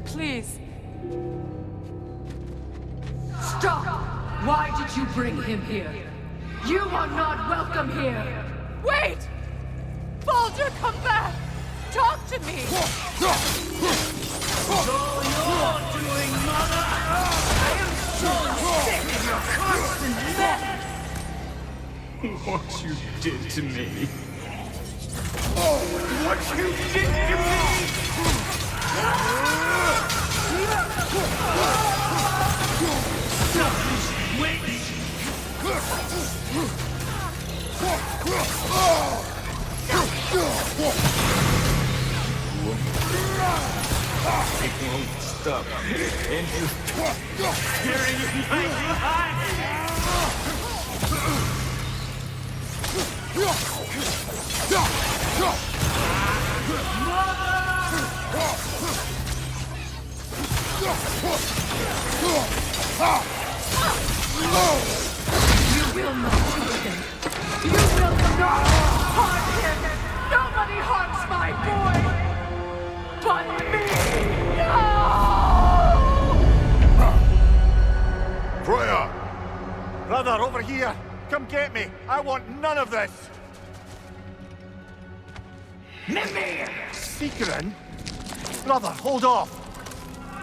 please. Stop! Why did you bring him here? You are not welcome here! Wait! Baldur, come back! Talk to me! All you're doing, Mother! I am so sick of your constant mess! What you did to me. What you did to me! Selfish witch! It won't stop. And you tearing me behind. You will not kill him! You will not harm him! Nobody harms my boy! But me! No! Freya! Brother, over here! Come get me! I want none of this! Mimir! Secret? Brother, hold off!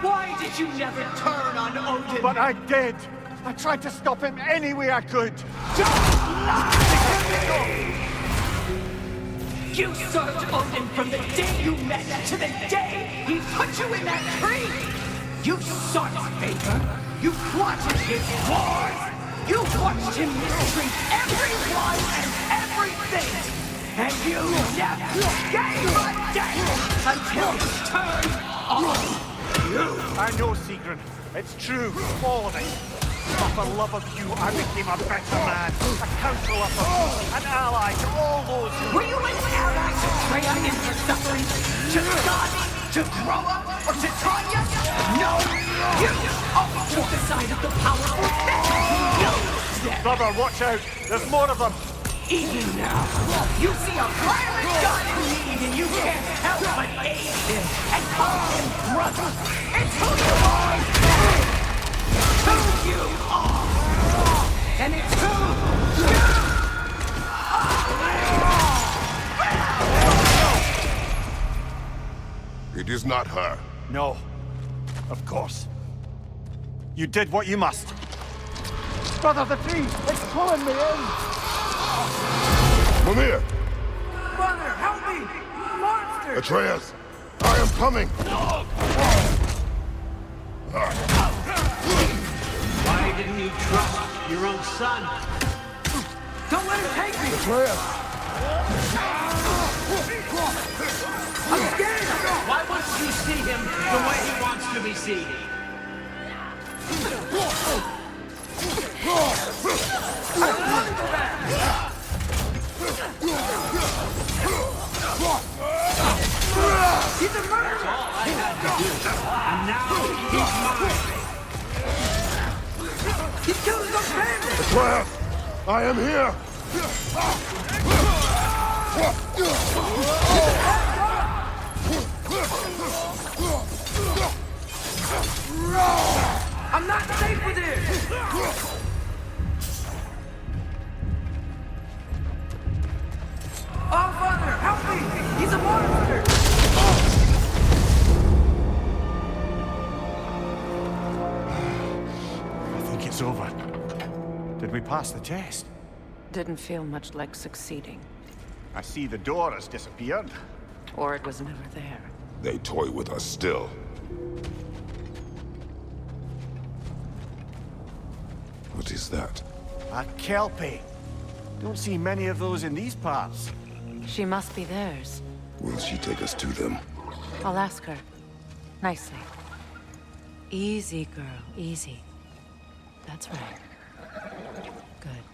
Why did you never turn on Odin? But I did! I tried to stop him any way I could! Don't lie to me! You served Odin from the day you met to the day he put you in that tree! You sought his favor! You plotted his wars! You watched him mistreat everyone and everything! And you never gave a damn until he turned on you! I know, Sigrun. It's true, all of it. But for love of you, I became a better man, a counselor for you, an ally to all those who... Were you an ally to Freya in her suffering? To Skadi? To Groa? Or to Tanya? No! You always took the side of the powerful. That's how you know them. Brother, watch out! There's more of them! Even now, you see a violent god in need and you can't help but aid him and call him brother. It's who you are! Who you are! And it's who you are! It is not her. No. Of course. You did what you must. Brother, the tree! It's pulling me in! Mimir! Brother, help me! Monster! Atreus! I am coming! Why didn't you trust your own son? Don't let him take me! Atreus! I'm scared! Why wouldn't you see him the way he wants to be seen? He's a murderer! All I had to do. And now he's mine. He killed his own family! Atreus! I am here! I'm not safe with him! Oh, Father, help me! He's a monster! I think it's over. Did we pass the test? Didn't feel much like succeeding. I see the door has disappeared. Or it was never there. They toy with us still. What is that? A Kelpie. Don't see many of those in these parts. She must be theirs. Will she take us to them? I'll ask her. Nicely. Easy, girl. Easy. That's right. Good.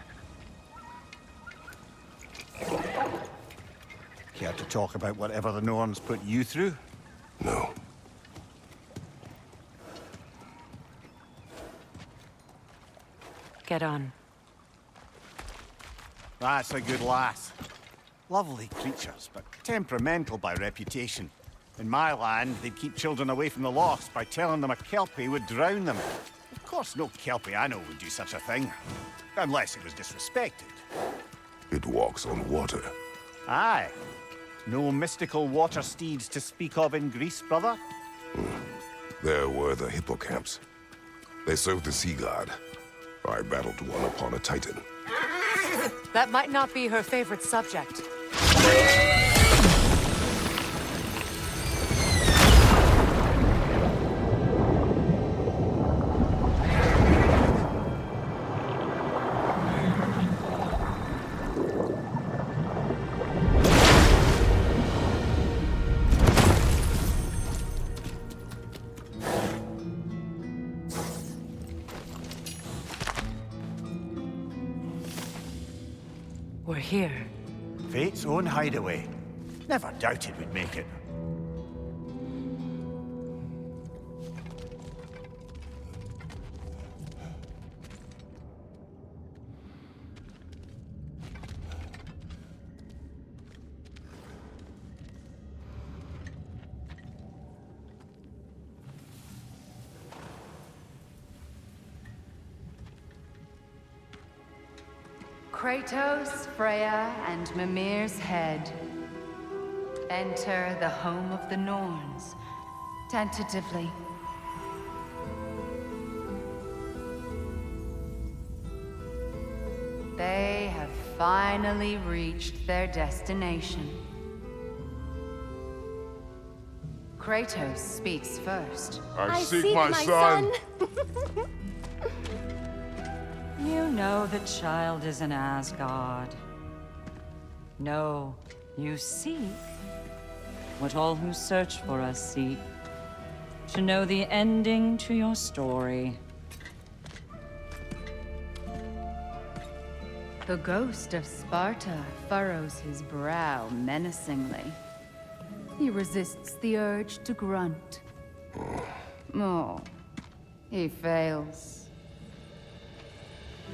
Care to talk about whatever the Norns put you through? No. Get on. That's a good lass. Lovely creatures, but temperamental by reputation. In my land, they'd keep children away from the lost by telling them a Kelpie would drown them. Of course, no Kelpie I know would do such a thing. Unless it was disrespected. It walks on water. Aye. No mystical water steeds to speak of in Greece, brother? There were the hippocamps. They served the sea god. I battled one upon a titan. That might not be her favorite subject. We're here. Fate's own hideaway. Never doubted we'd make it. Kratos, Freya, and Mimir's head. Enter the home of the Norns, tentatively. They have finally reached their destination. Kratos speaks first. I seek my son. You know the child is in Asgard. No, you seek what all who search for us seek. To know the ending to your story. The ghost of Sparta furrows his brow menacingly. He resists the urge to grunt. Oh, he fails.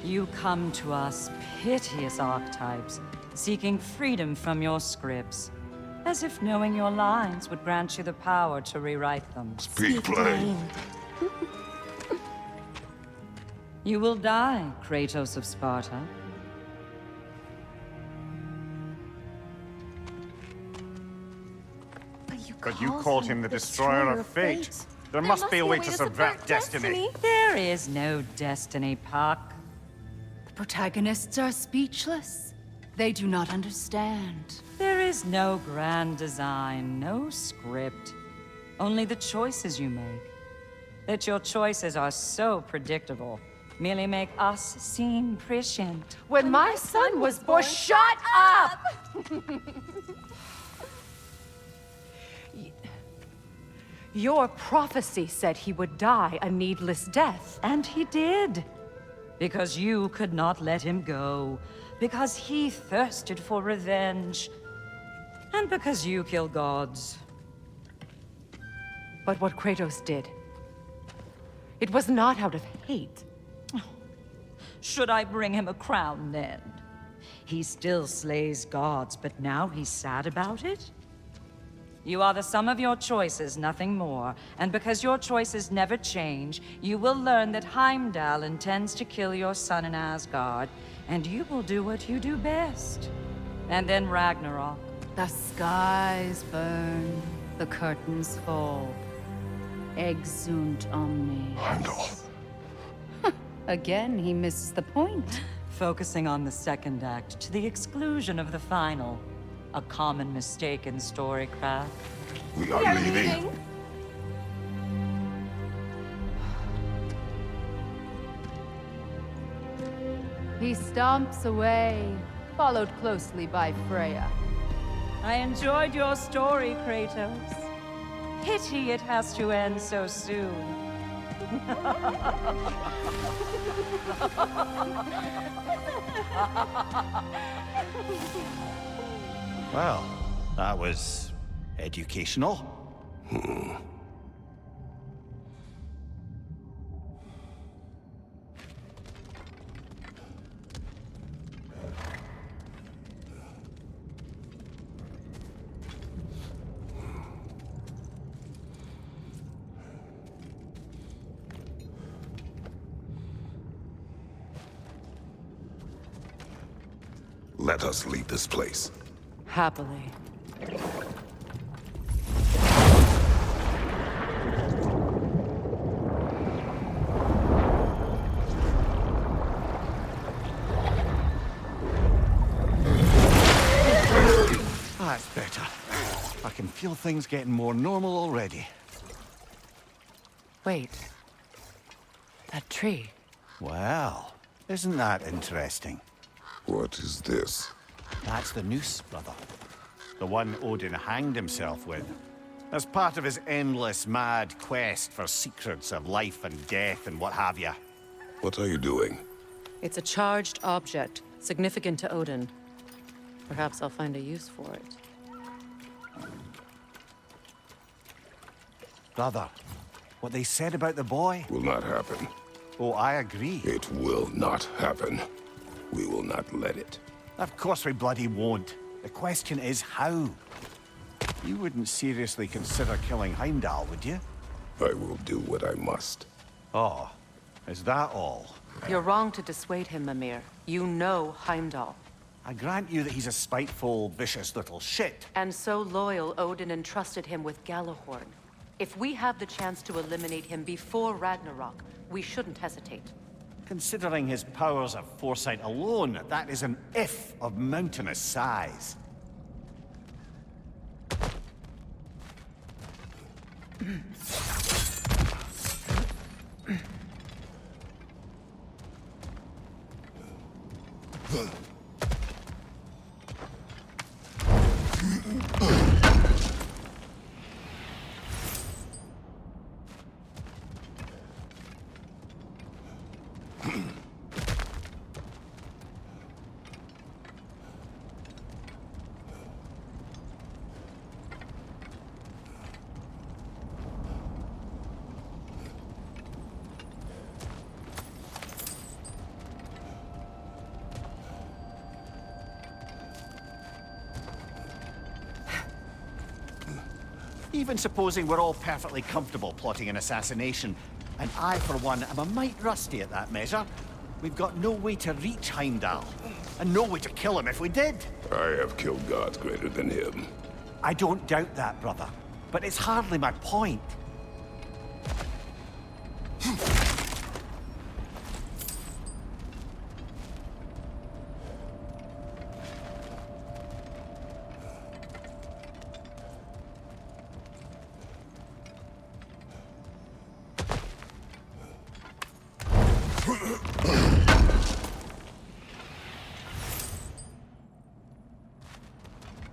You come to us, piteous archetypes, seeking freedom from your scripts. As if knowing your lines would grant you the power to rewrite them. Speak plain. You will die, Kratos of Sparta. But you called him the destroyer of fate. There must be a way to subvert destiny. There is no destiny, Puck. The protagonists are speechless. They do not understand. There is no grand design, no script. Only the choices you make. That your choices are so predictable merely make us seem prescient. When my son was born, shut up! Your prophecy said he would die a needless death. And he did. Because you could not let him go. Because he thirsted for revenge. And because you kill gods. But what Kratos did, it was not out of hate. Should I bring him a crown then? He still slays gods, but now he's sad about it? You are the sum of your choices, nothing more. And because your choices never change, you will learn that Heimdall intends to kill your son in Asgard, and you will do what you do best. And then Ragnarok. The skies burn, the curtains fall. Exunt omnes. Heimdall. Again, he misses the point. Focusing on the second act to the exclusion of the final. A common mistake in storycraft. We are leaving. He stomps away, followed closely by Freya. I enjoyed your story, Kratos. Pity it has to end so soon. Well, that was educational. Let us leave this place. Happily. That's better. I can feel things getting more normal already. Wait. That tree. Well, isn't that interesting? What is this? That's the noose, brother. The one Odin hanged himself with. As part of his endless, mad quest for secrets of life and death and what have you. What are you doing? It's a charged object, significant to Odin. Perhaps I'll find a use for it. Brother, what they said about the boy? Will not happen. Oh, I agree. It will not happen. We will not let it. Of course we bloody won't. The question is how? You wouldn't seriously consider killing Heimdall, would you? I will do what I must. Oh, is that all? You're wrong to dissuade him, Mimir. You know Heimdall. I grant you that he's a spiteful, vicious little shit. And so loyal, Odin entrusted him with Galahorn. If we have the chance to eliminate him before Ragnarok, we shouldn't hesitate. Considering his powers of foresight alone, that is an if of mountainous size. Even supposing we're all perfectly comfortable plotting an assassination, and I, for one, am a mite rusty at that measure, we've got no way to reach Heimdall, and no way to kill him if we did. I have killed gods greater than him. I don't doubt that, brother, but it's hardly my point.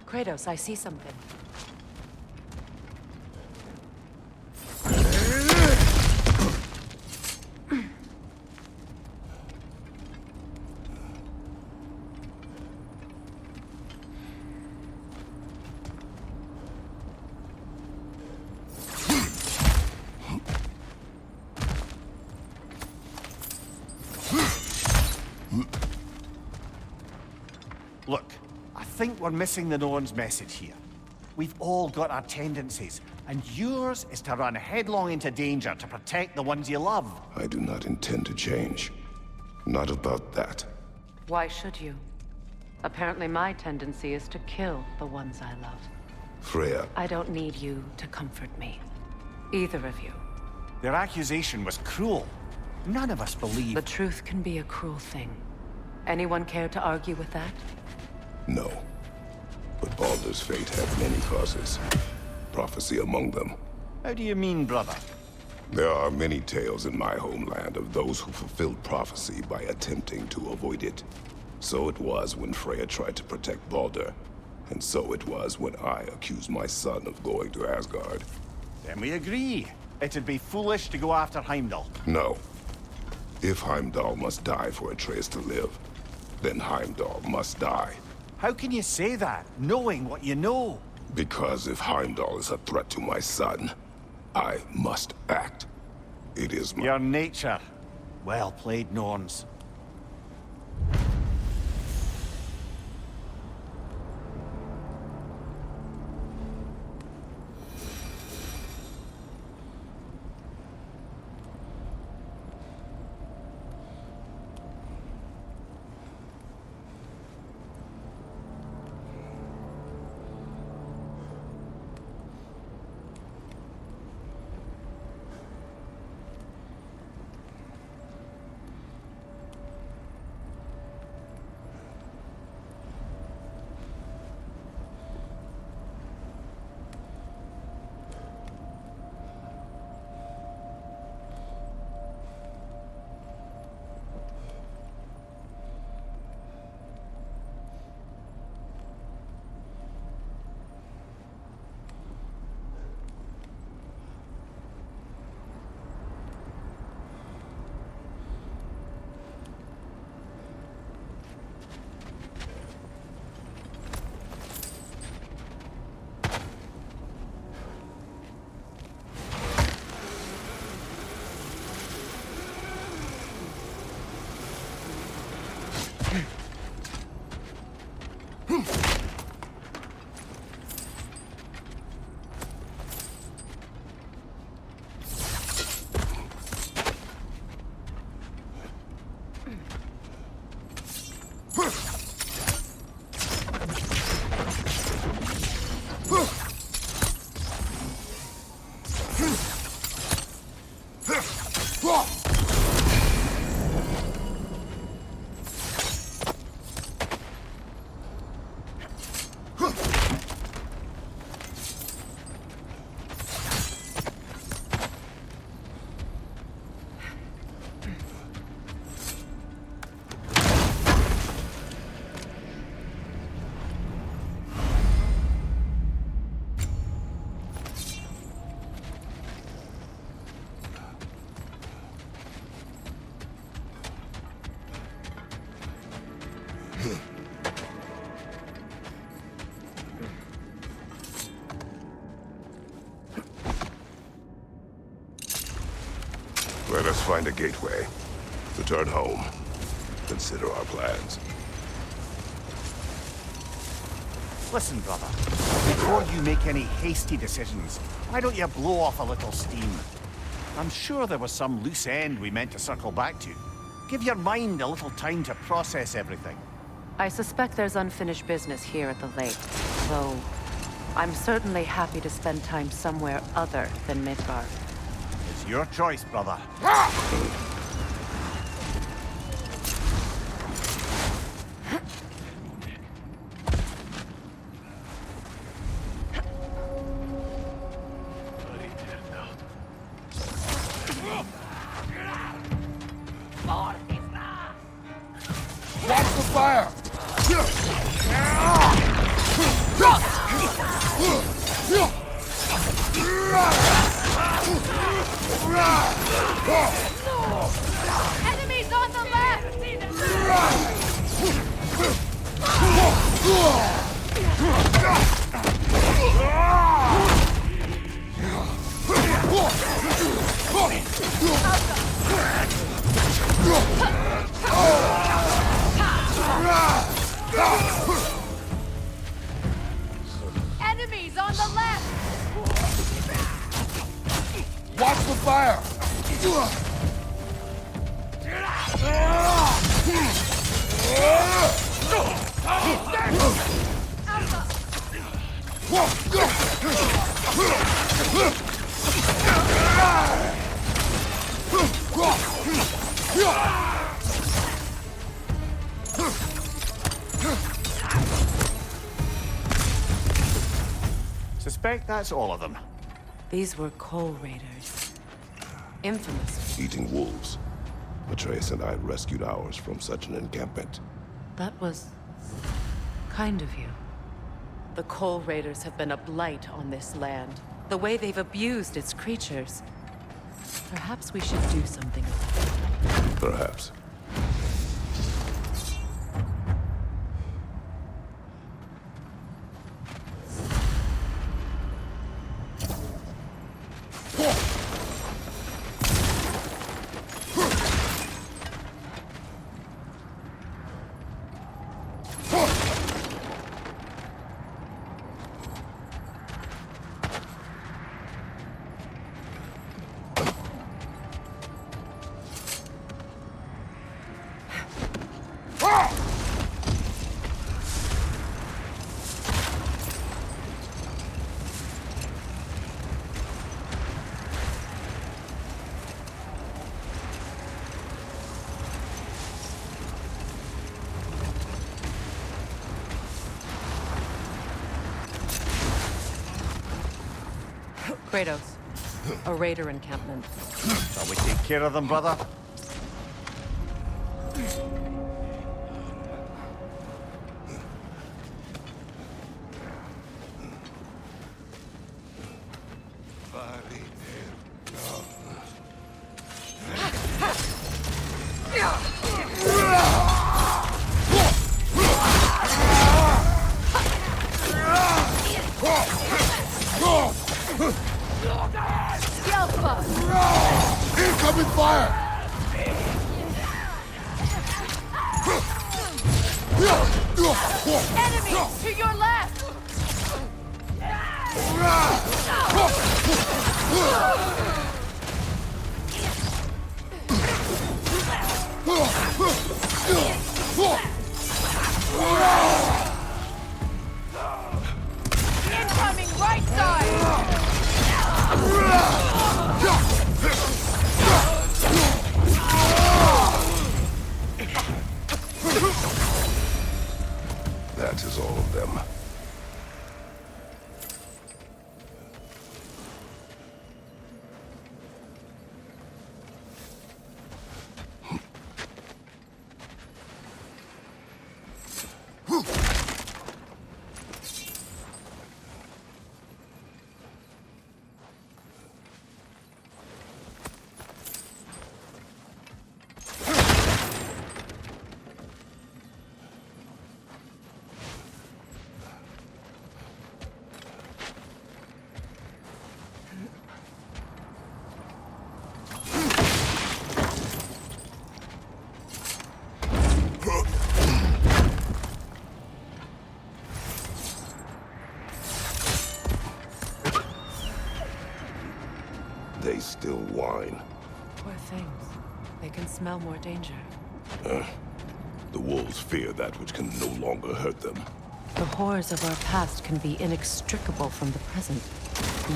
Kratos, I see something. Look, I think we're missing the Norn's message here. We've all got our tendencies, and yours is to run headlong into danger to protect the ones you love. I do not intend to change. Not about that. Why should you? Apparently my tendency is to kill the ones I love. Freya, I don't need you to comfort me. Either of you. Their accusation was cruel. None of us believe... The truth can be a cruel thing. Anyone care to argue with that? no. But Baldur's fate had many causes. Prophecy among them. How do you mean, brother? There are many tales in my homeland of those who fulfilled prophecy by attempting to avoid it. So it was when Freya tried to protect Baldur. And so it was when I accused my son of going to Asgard. Then we agree. It'd be foolish to go after Heimdall. No. If Heimdall must die for Atreus to live, then Heimdall must die. How can you say that, knowing what you know? Because if Heimdall is a threat to my son, I must act. It is my... Your nature. Well played, Norns. Let us find a gateway. Return home. Consider our plans. Listen, brother. Before you make any hasty decisions, why don't you blow off a little steam? I'm sure there was some loose end we meant to circle back to. Give your mind a little time to process everything. I suspect there's unfinished business here at the lake, though I'm certainly happy to spend time somewhere other than Midgard. It's your choice, brother. Watch the fire! Enemies on the left! Enemies on the left! Watch the fire! Suspect that's all of them. These were Coal Raiders. Infamous. Eating wolves. Atreus and I rescued ours from such an encampment. That was kind of you. The Coal Raiders have been a blight on this land. The way they've abused its creatures. Perhaps we should do something about it. Perhaps. Kratos. A raider encampment. Shall we take care of them, brother? Incoming fire! Enemies to your left! Incoming right side! fine. Poor things. They can smell more danger. The wolves fear that which can no longer hurt them. The horrors of our past can be inextricable from the present.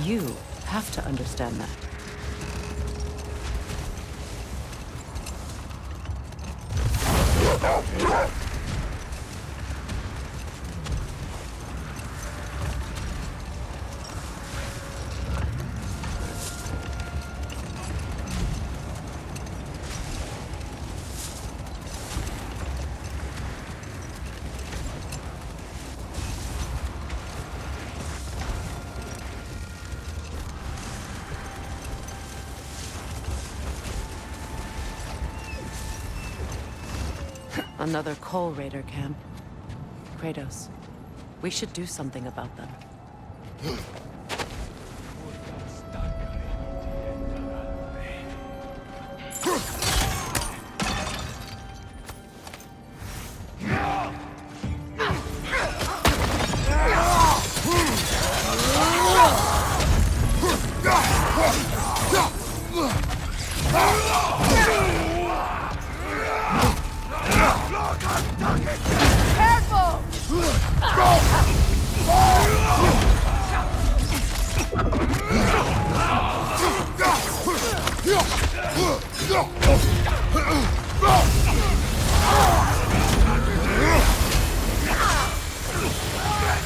You have to understand that. Another Coal Raider camp. Kratos, we should do something about them.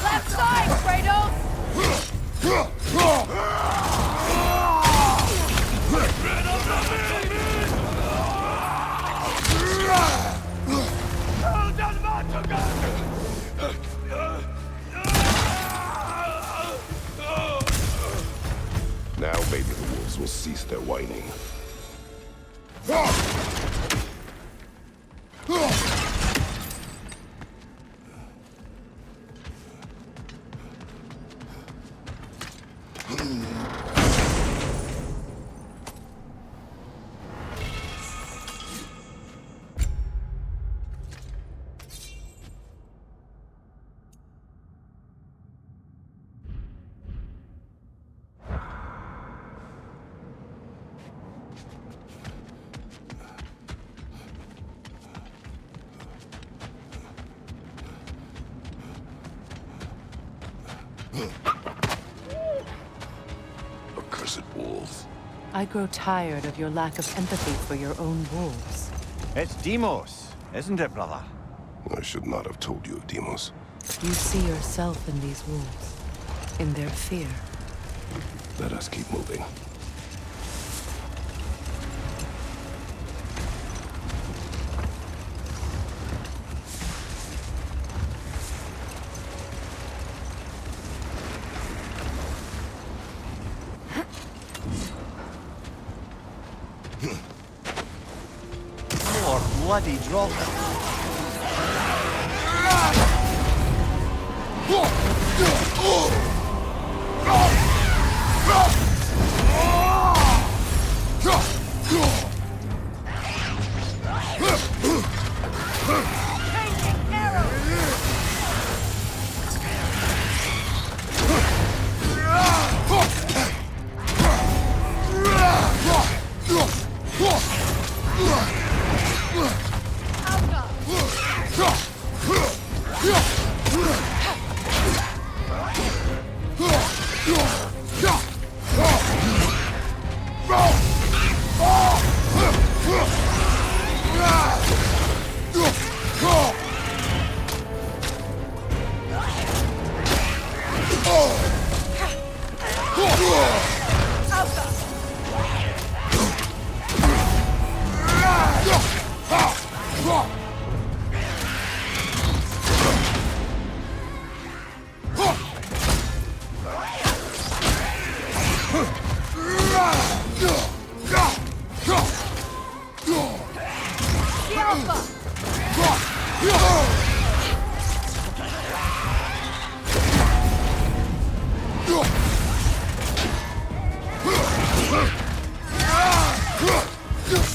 Left side, Kratos! Now maybe the wolves will cease their whining. Accursed wolves. I grow tired of your lack of empathy for your own wolves. It's Deimos, isn't it, brother? I should not have told you of Deimos. You see yourself in these wolves, in their fear. Let us keep moving. More bloody drop.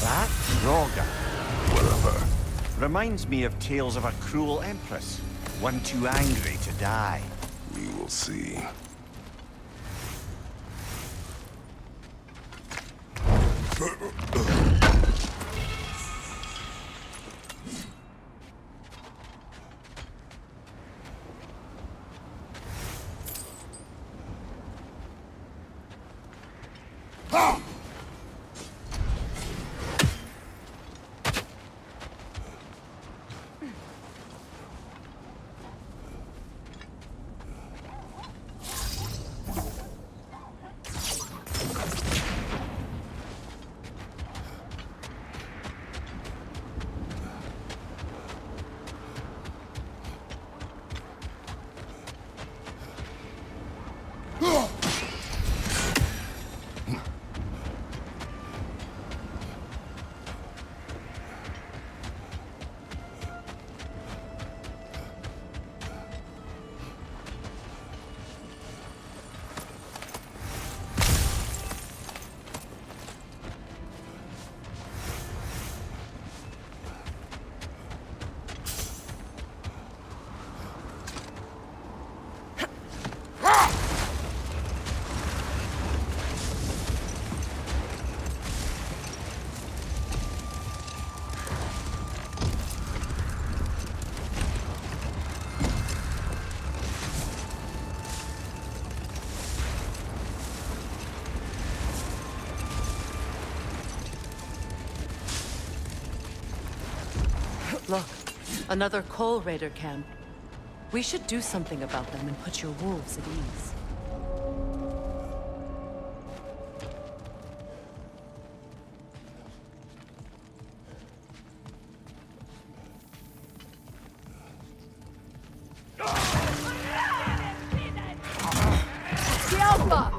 That Roga. Wherever. Reminds me of tales of a cruel empress, one too angry to die. We will see. Look, another Coal Raider camp. We should do something about them and put your wolves at ease. The Alpha!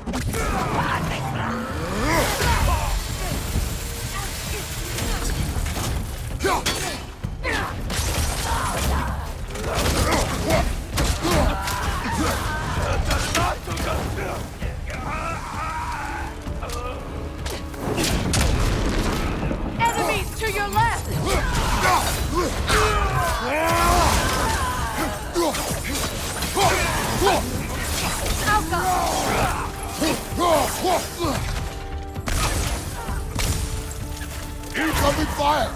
Enemies to your left! Incoming fire!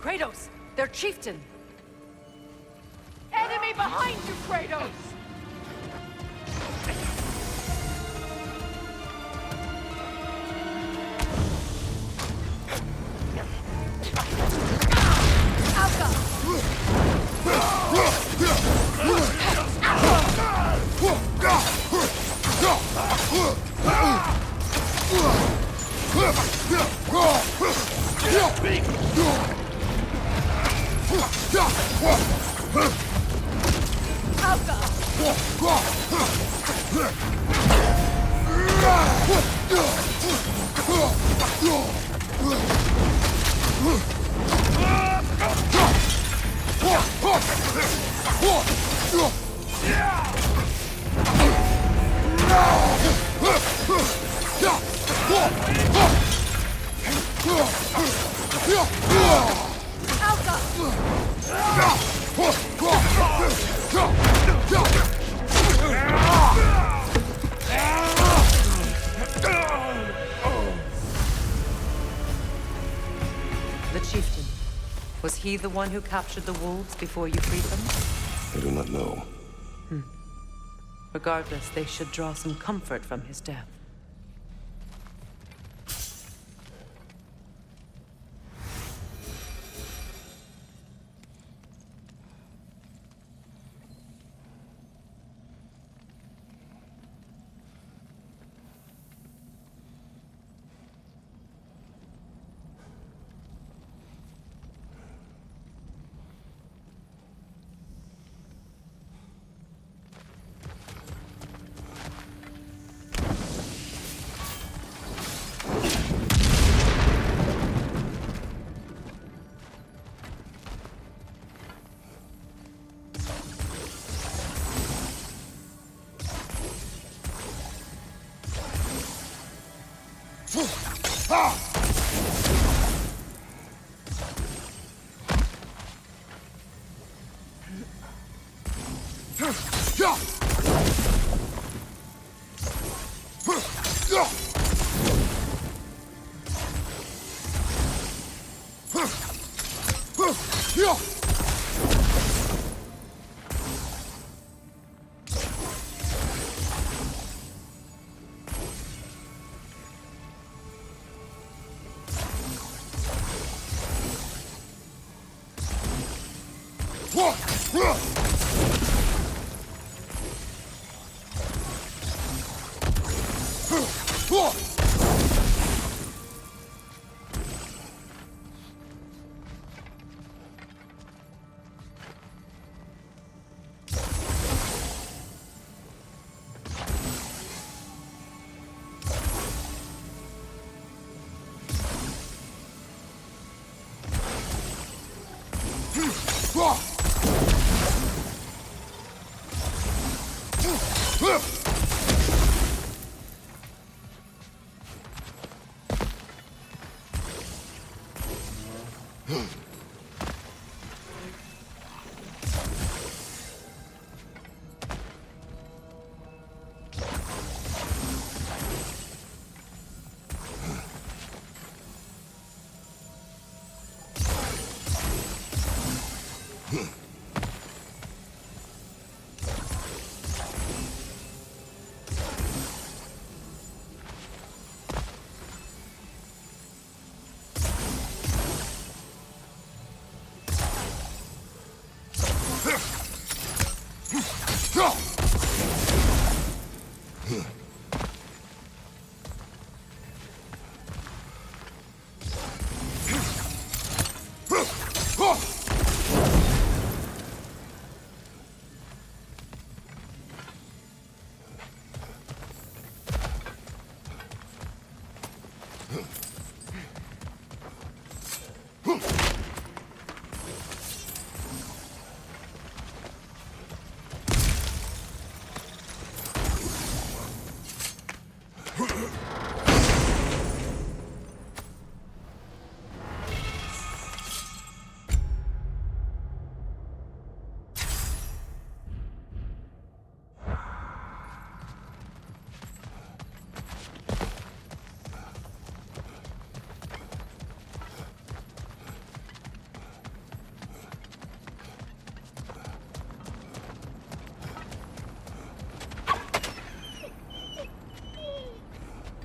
Kratos! Their chieftain! Enemy behind you, Kratos! The chieftain. Was he the one who captured the wolves before you freed them? I do not know. Regardless, they should draw some comfort from his death.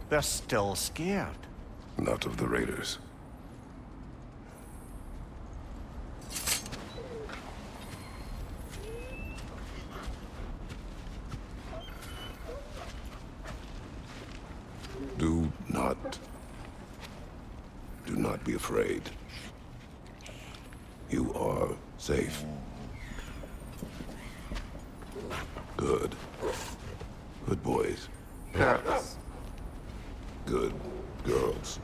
They're still scared. Not of the raiders. Do not be afraid. You are safe. Good. Good boys. Girls. Good girls.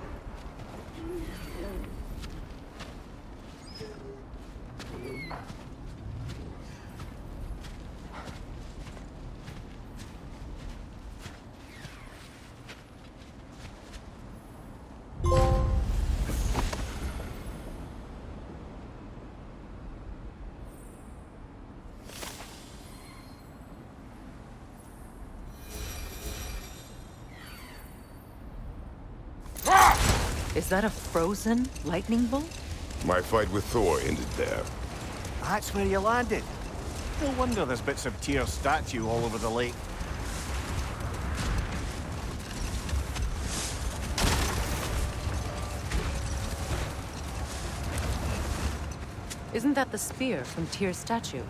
Is that a frozen lightning bolt? My fight with Thor ended there. That's where you landed. No wonder there's bits of Tyr's statue all over the lake. Isn't that the spear from Tyr's statue?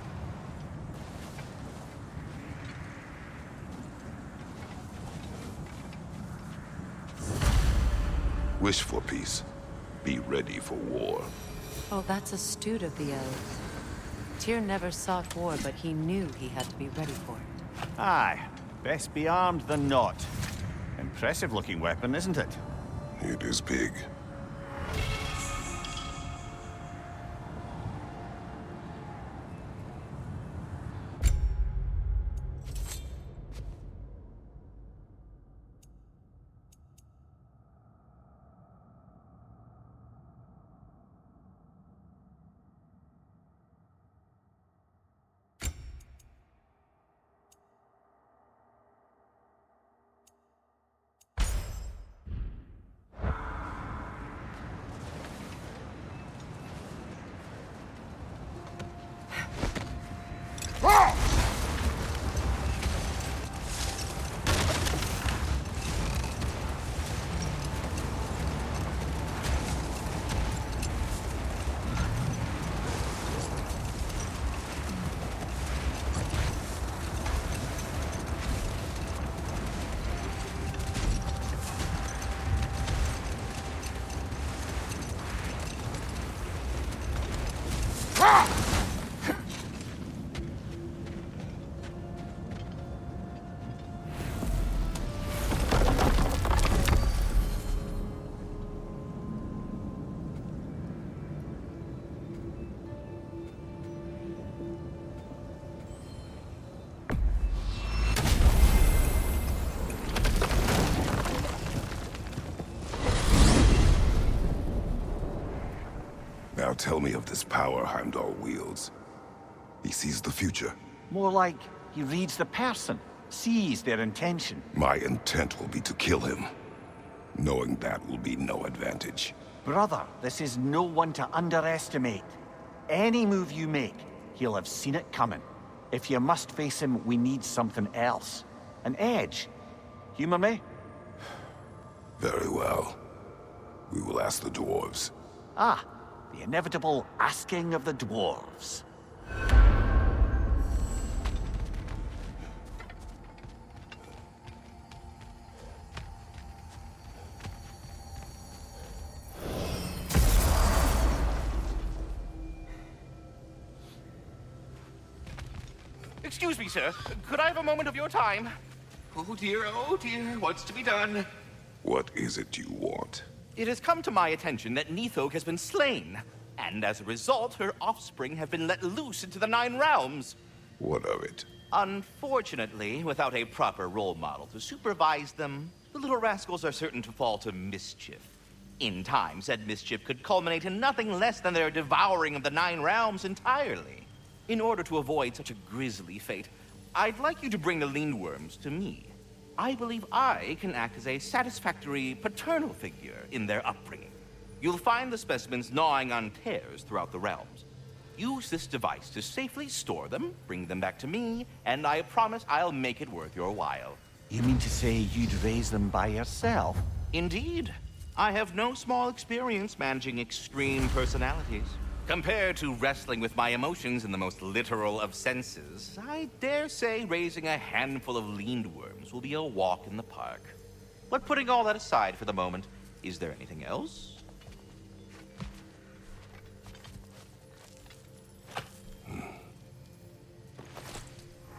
Wish for peace. Be ready for war. Oh, that's astute of the elves. Tyr never sought war, but he knew he had to be ready for it. Aye, best be armed than not. Impressive looking weapon, isn't it? It is big. tell me of this power Heimdall wields. He sees the future. More like he reads the person, sees their intention. My intent will be to kill him. Knowing that will be no advantage. Brother, this is no one to underestimate. Any move you make, he'll have seen it coming. If you must face him, we need something else. An edge. Humor me? Very well. We will ask the dwarves. Ah, the inevitable asking of the dwarves. Excuse me, sir. Could I have a moment of your time? Oh dear, what's to be done? What is it you want? It has come to my attention that Nithog has been slain, and as a result, her offspring have been let loose into the Nine Realms. What of it? Unfortunately, without a proper role model to supervise them, the little rascals are certain to fall to mischief. In time, said mischief could culminate in nothing less than their devouring of the Nine Realms entirely. In order to avoid such a grisly fate, I'd like you to bring the Lindworms to me. I believe I can act as a satisfactory paternal figure in their upbringing. You'll find the specimens gnawing on tears throughout the realms. Use this device to safely store them, bring them back to me, and I promise I'll make it worth your while. You mean to say you'd raise them by yourself? Indeed. I have no small experience managing extreme personalities. Compared to wrestling with my emotions in the most literal of senses, I dare say raising a handful of Lindworms will be a walk in the park. But putting all that aside for the moment, is there anything else?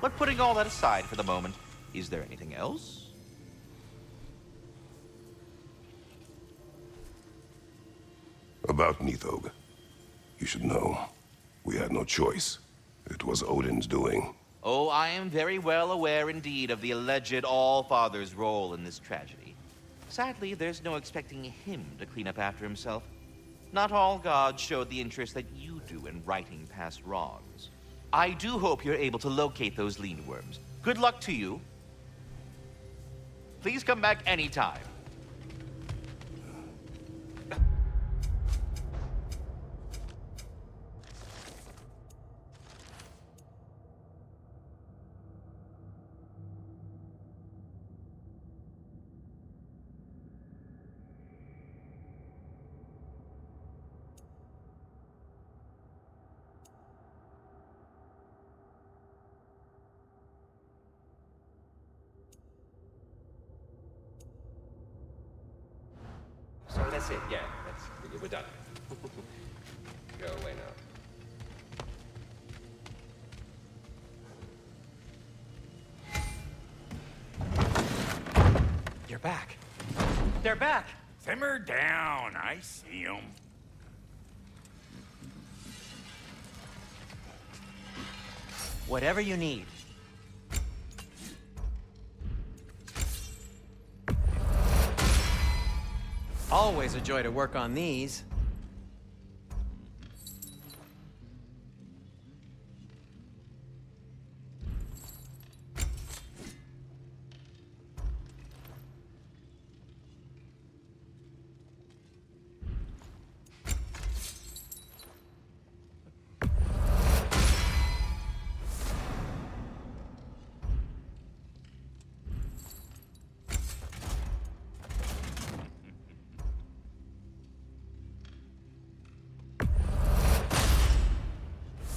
But putting all that aside for the moment, is there anything else? About Nithog. You should know. We had no choice. It was Odin's doing. Oh, I am very well aware indeed of the alleged All-Father's role in this tragedy. Sadly, there's no expecting him to clean up after himself. Not all gods showed the interest that you do in righting past wrongs. I do hope you're able to locate those Lindworms. Good luck to you. Please come back anytime. So that's it, yeah. We're done. Go away now. You're back. They're back. Simmer down. I see them. Whatever you need. Always a joy to work on these.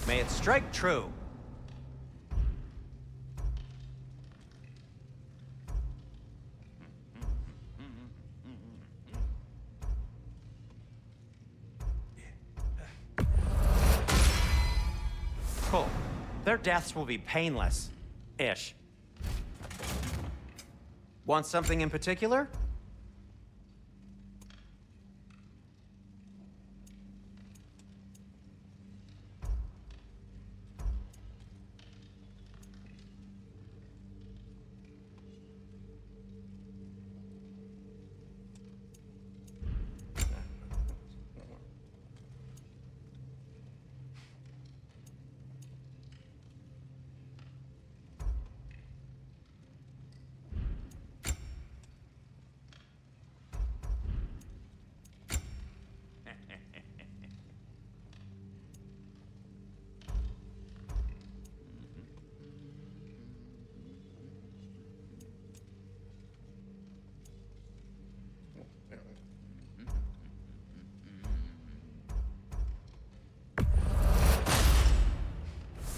May it strike true. Cool. Their deaths will be painless-ish. Want something in particular?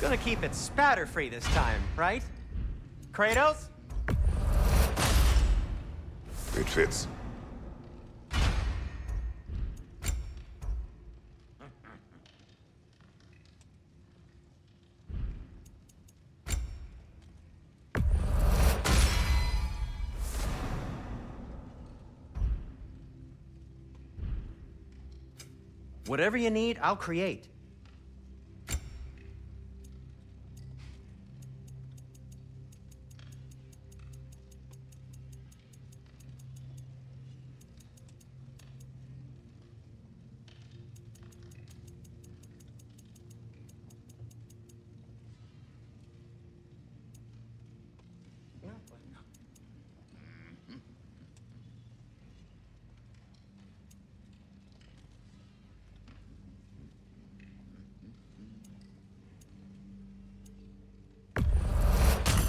Gonna keep it spatter-free this time, right? Kratos? It fits. Whatever you need, I'll create.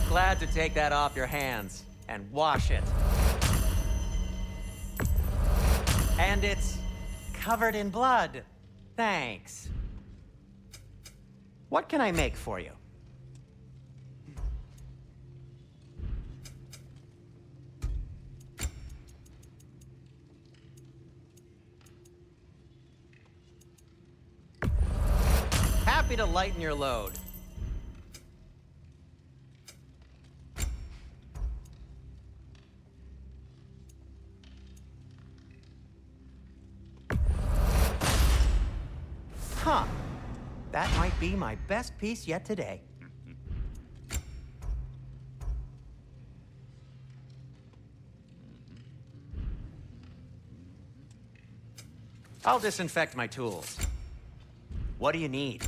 Glad to take that off your hands and wash it. And it's covered in blood. Thanks. What can I make for you? Happy to lighten your load. Huh. That might be my best piece yet today. I'll disinfect my tools. What do you need?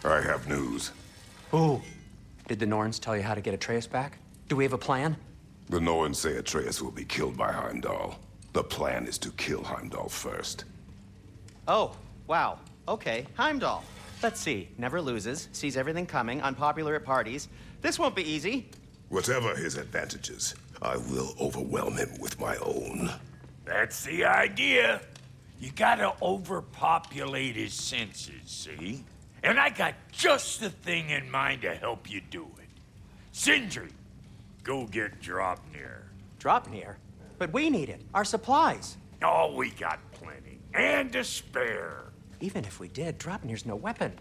I have news. Ooh. Did the Norns tell you how to get Atreus back? Do we have a plan? The Norns say Atreus will be killed by Heimdall. The plan is to kill Heimdall first. Oh, wow. Okay, Heimdall. Let's see. Never loses, sees everything coming, unpopular at parties. This won't be easy. Whatever his advantages, I will overwhelm him with my own. That's the idea. You gotta overpopulate his senses, see? And I got just the thing in mind to help you do it. Sindri, go get Draupnir. Draupnir? But we need it. Our supplies. Oh, we got plenty. And to spare. Even if we did, Draupnir's no weapon.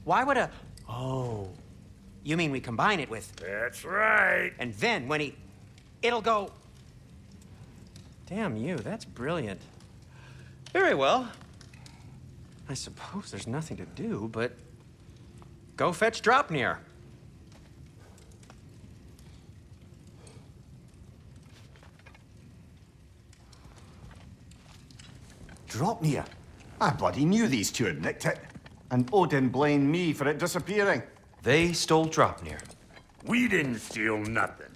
Why would a... Oh. You mean we combine it with... That's right. And then when he... It'll go... Damn you, that's brilliant. Very well. I suppose there's nothing to do, but... Go fetch Draupnir. Draupnir? I bloody knew these two had nicked it. And Odin blamed me for it disappearing. They stole Draupnir. We didn't steal nothing.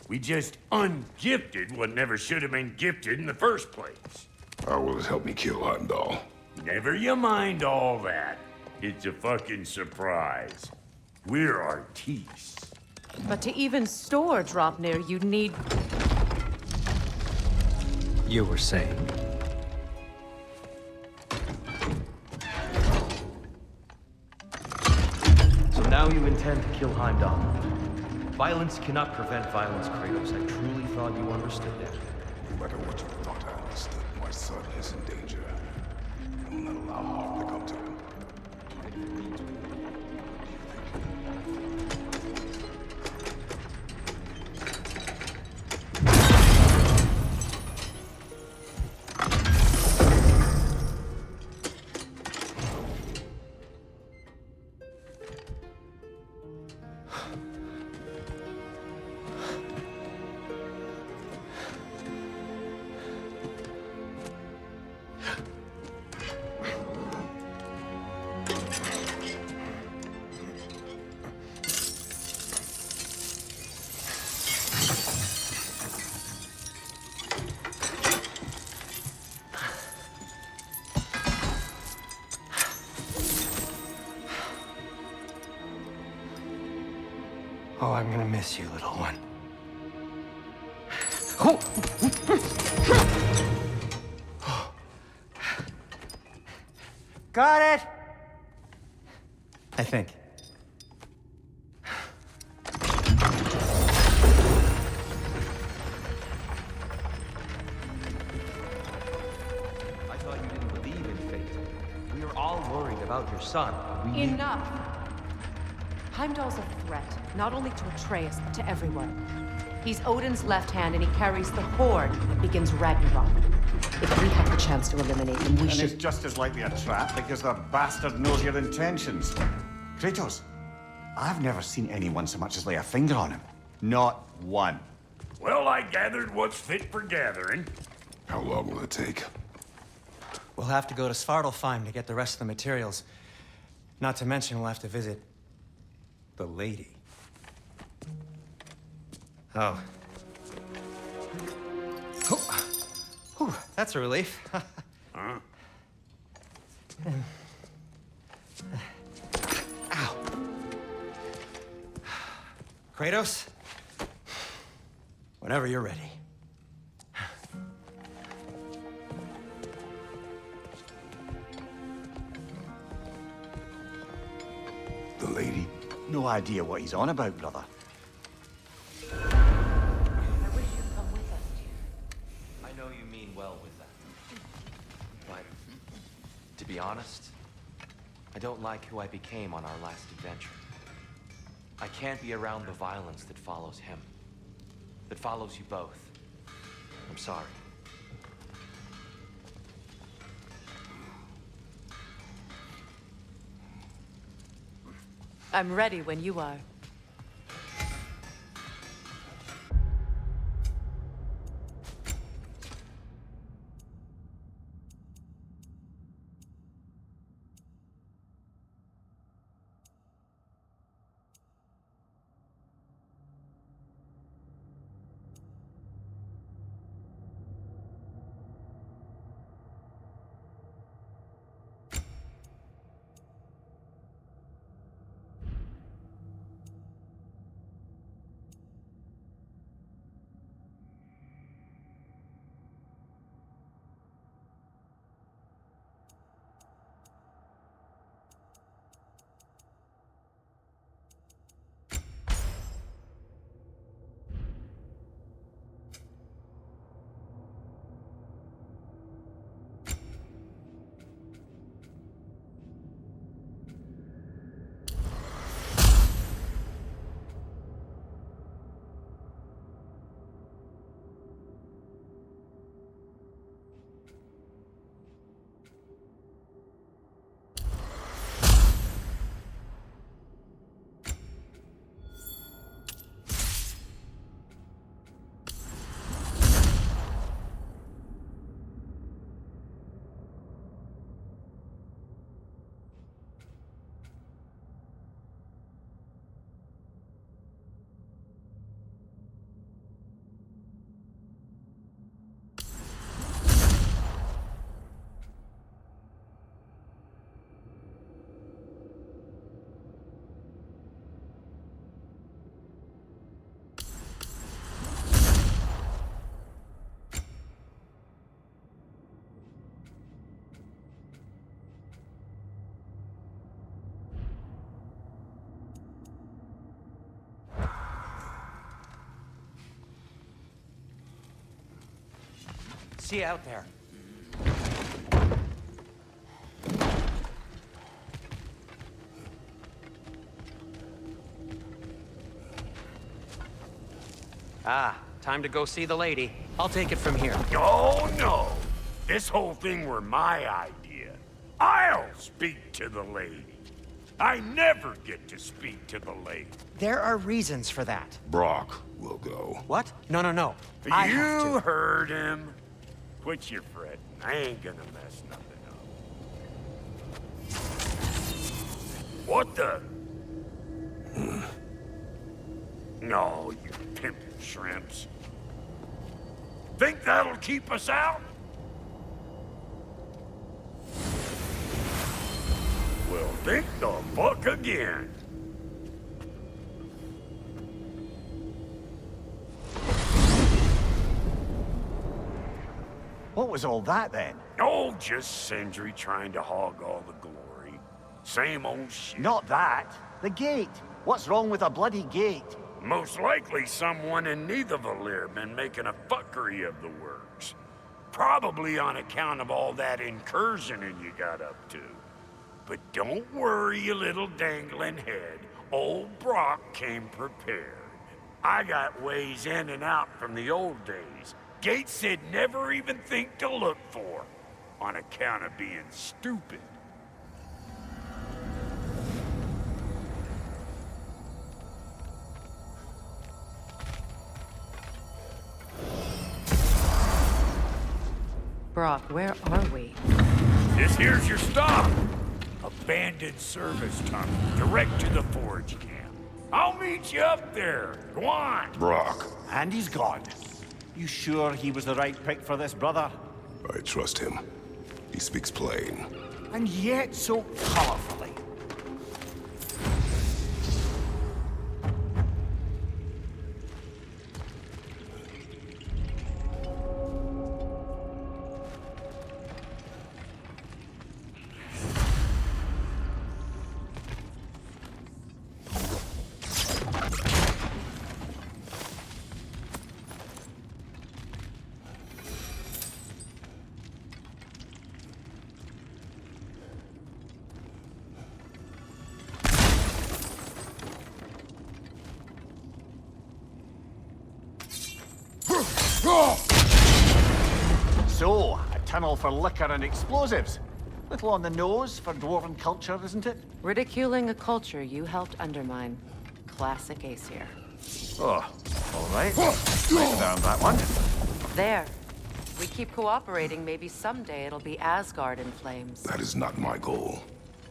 We just ungifted what never should have been gifted in the first place. How will it help me kill Heimdall? Never you mind all that. It's a fucking surprise. We're artistes. But to even store Draupnir, you'd need... You were saying? So now you intend to kill Heimdall. Violence cannot prevent violence, Kratos. I truly thought you understood that. No matter what you thought I understood, my son is in danger. I will not allow harm to come to him. Oh, I'm gonna miss you, little one. Got it! I think. I thought you didn't believe in fate. We were all worried about your son. We Enough! Heimdall's a threat, not only to Atreus, but to everyone. He's Odin's left hand, and he carries the horde that begins Ragnarok. If we have the chance to eliminate him, we should... it's just as likely a trap because the bastard knows your intentions. Kratos, I've never seen anyone so much as lay a finger on him. Not one. Well, I gathered what's fit for gathering. How long will it take? We'll have to go to Svartalfheim to get the rest of the materials. Not to mention we'll have to visit the lady. Oh. Whew, that's a relief. Huh? Ow. Kratos? Whenever you're ready. The lady? No idea what he's on about, brother. I know you mean well with that. But, to be honest, I don't like who I became on our last adventure. I can't be around the violence that follows him. That follows you both. I'm sorry. I'm ready when you are. See you out there. Ah, time to go see the lady. I'll take it from here. Oh, no. This whole thing were my idea. I'll speak to the lady. I never get to speak to the lady. There are reasons for that. Brock will go. What? No, no, no. I have You to. heard him. Quit your fretting. I ain't gonna mess nothing up. What the? No, you pimpin' shrimps. Think that'll keep us out? Well, think the fuck again. What was all that then? Oh, just Sindri trying to hog all the glory. Same old shit. Not that. The gate. What's wrong with a bloody gate? Most likely someone in Nidavellir been making a fuckery of the works. Probably on account of all that incursioning you got up to. But don't worry, you little dangling head. Old Brock came prepared. I got ways in and out from the old days. Gates said never even think to look for, on account of being stupid. Brock, where are we? This here's your stop. Abandoned service tunnel, direct to the forge camp. I'll meet you up there. Go on. Brock. And he's gone. You sure he was the right pick for this, brother? I trust him. He speaks plain. And yet so colorfully. So, a tunnel for liquor and explosives. Little on the nose for dwarven culture, isn't it? Ridiculing a culture you helped undermine. Classic Aesir. Oh, all right. Might have earned that one. There. We keep cooperating, maybe someday it'll be Asgard in flames. That is not my goal.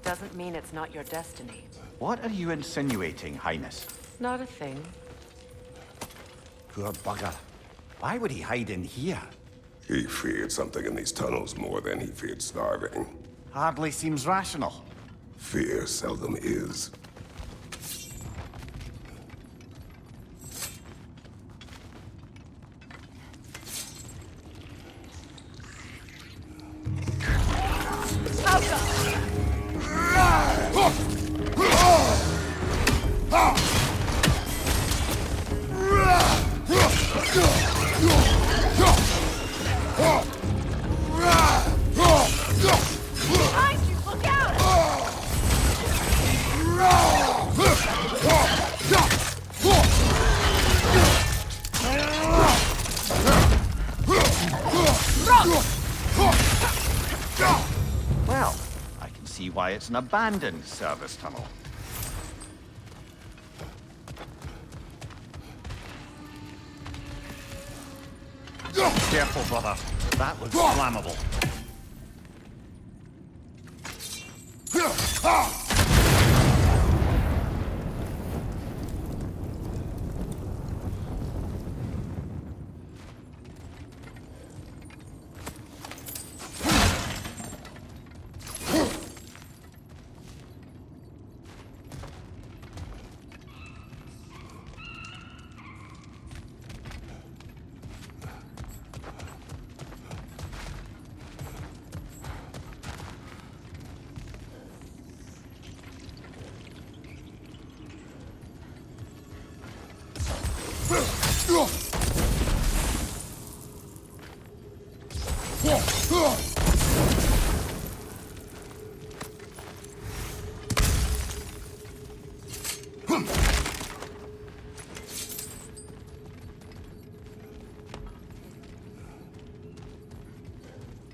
Doesn't mean it's not your destiny. What are you insinuating, Highness? Not a thing. Poor bugger. Why would he hide in here? He feared something in these tunnels more than he feared starving. Hardly seems rational. Fear seldom is. Well, I can see why it's an abandoned service tunnel. Careful, brother. That looks flammable.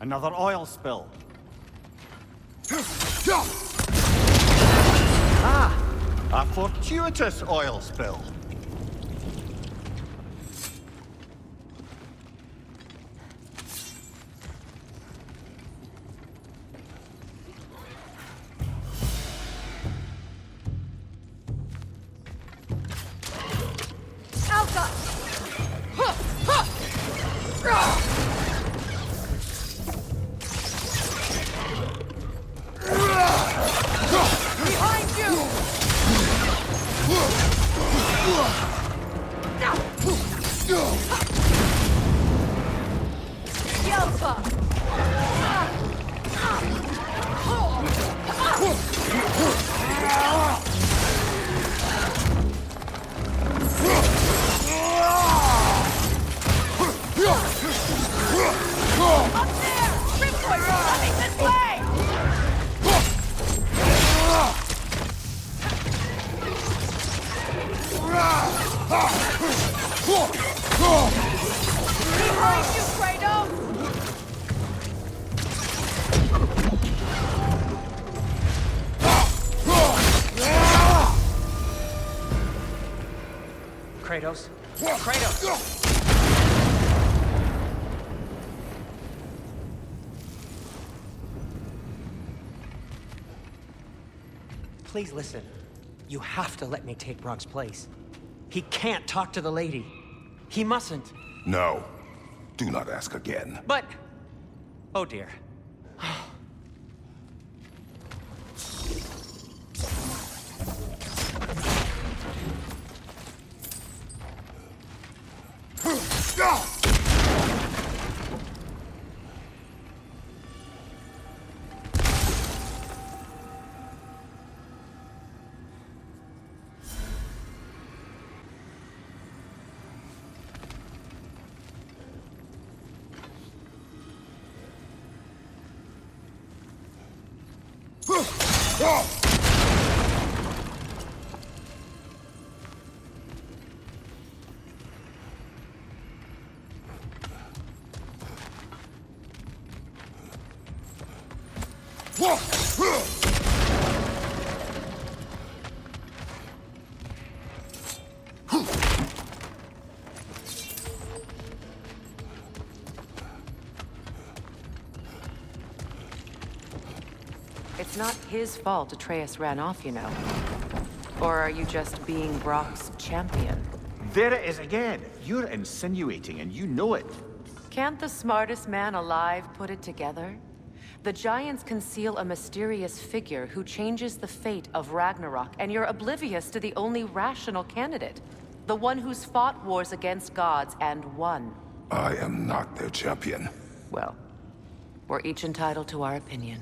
Another oil spill. Ah! A fortuitous oil spill. Behind you, Kratos! Kratos? Kratos! Please listen. You have to let me take Brock's place. He can't talk to the lady. He mustn't. No. Do not ask again. But... Oh dear. It's not his fault Atreus ran off, you know. Or are you just being Brock's champion? There it is again. You're insinuating, and you know it. Can't the smartest man alive put it together? The Giants conceal a mysterious figure who changes the fate of Ragnarok, and you're oblivious to the only rational candidate. The one who's fought wars against gods and won. I am not their champion. Well, we're each entitled to our opinion.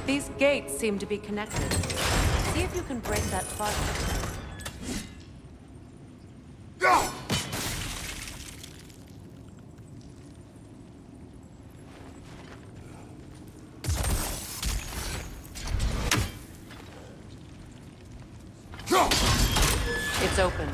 These gates seem to be connected. See if you can break that puzzle. It's open.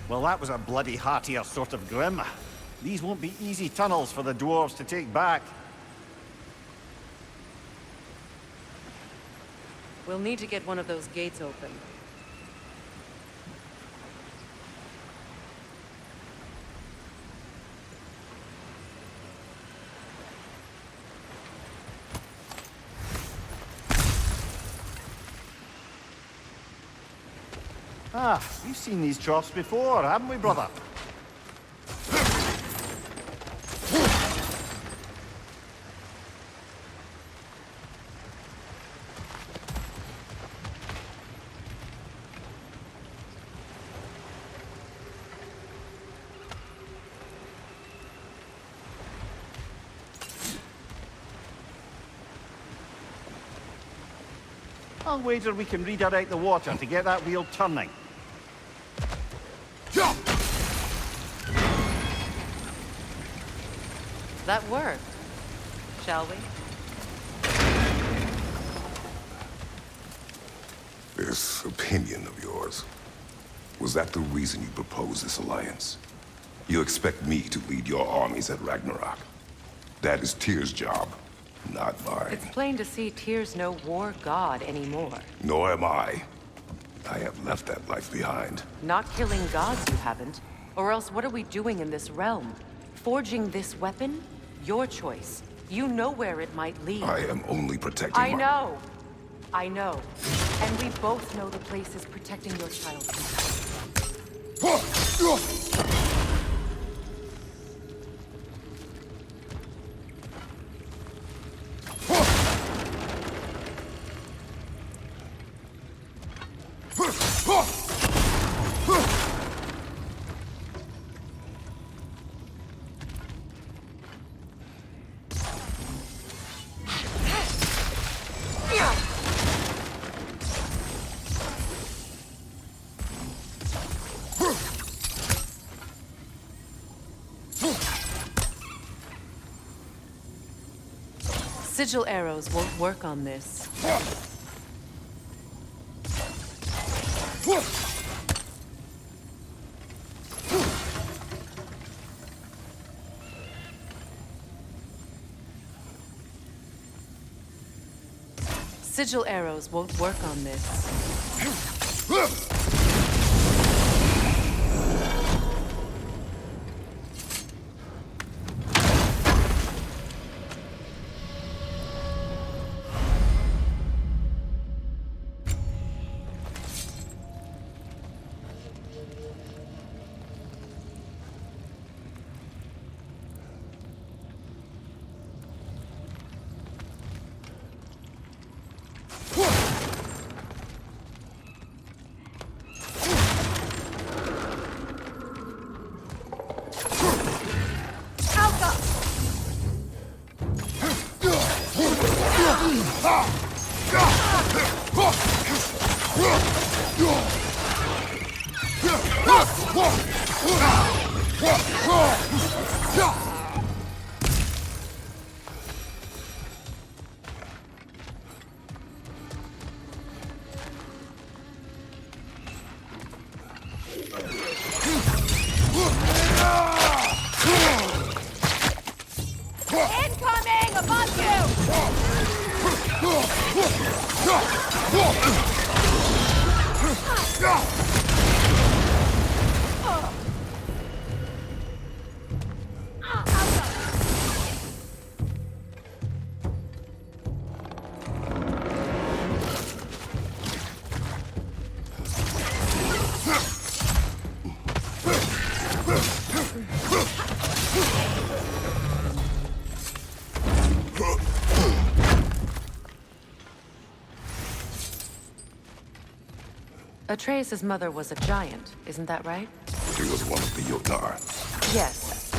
Well, that was a bloody heartier sort of grim. These won't be easy tunnels for the dwarves to take back. We'll need to get one of those gates open. Ah, we've seen these troughs before, haven't we, brother? I'll wager we can redirect the water to get that wheel turning. That worked. Shall we? This opinion of yours, was that the reason you proposed this alliance? You expect me to lead your armies at Ragnarok? That is Tyr's job, not mine. It's plain to see Tyr's no war god anymore. Nor am I. I have left that life behind. Not killing gods, you haven't. Or else what are we doing in this realm? Forging this weapon? Your choice. You know where it might lead. I am only protecting I know. I know. And we both know the place is protecting your child. Sigil arrows won't work on this. Sigil arrows won't work on this. Incoming! Above Atreus' mother was a giant, isn't that right? She was one of the Jotnar. Yes.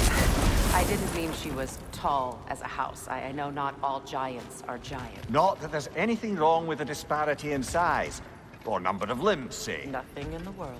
I didn't mean she was tall as a house. I know not all giants are giant. Not that there's anything wrong with a disparity in size, or number of limbs, say. Nothing in the world.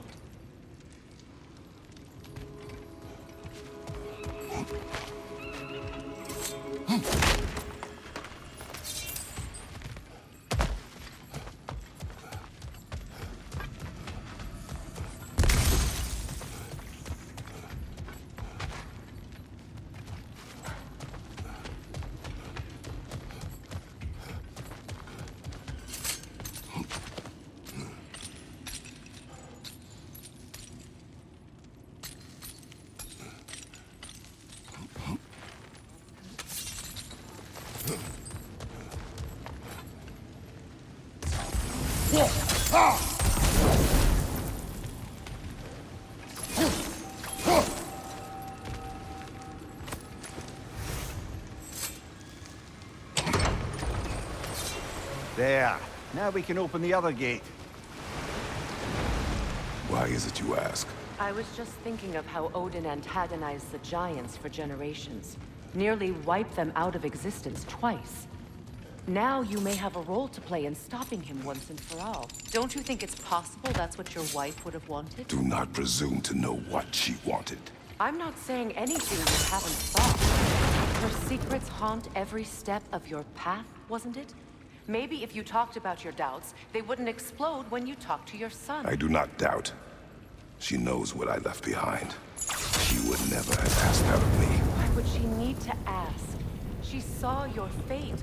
There. Now we can open the other gate. Why is it you ask? I was just thinking of how Odin antagonized the giants for generations. Nearly wiped them out of existence twice. Now you may have a role to play in stopping him once and for all. Don't you think it's possible that's what your wife would have wanted? Do not presume to know what she wanted. I'm not saying anything you haven't thought. Her secrets haunt every step of your path, wasn't it? Maybe if you talked about your doubts, they wouldn't explode when you talked to your son. I do not doubt. She knows what I left behind. She would never have asked that of me. Why would she need to ask? She saw your fate.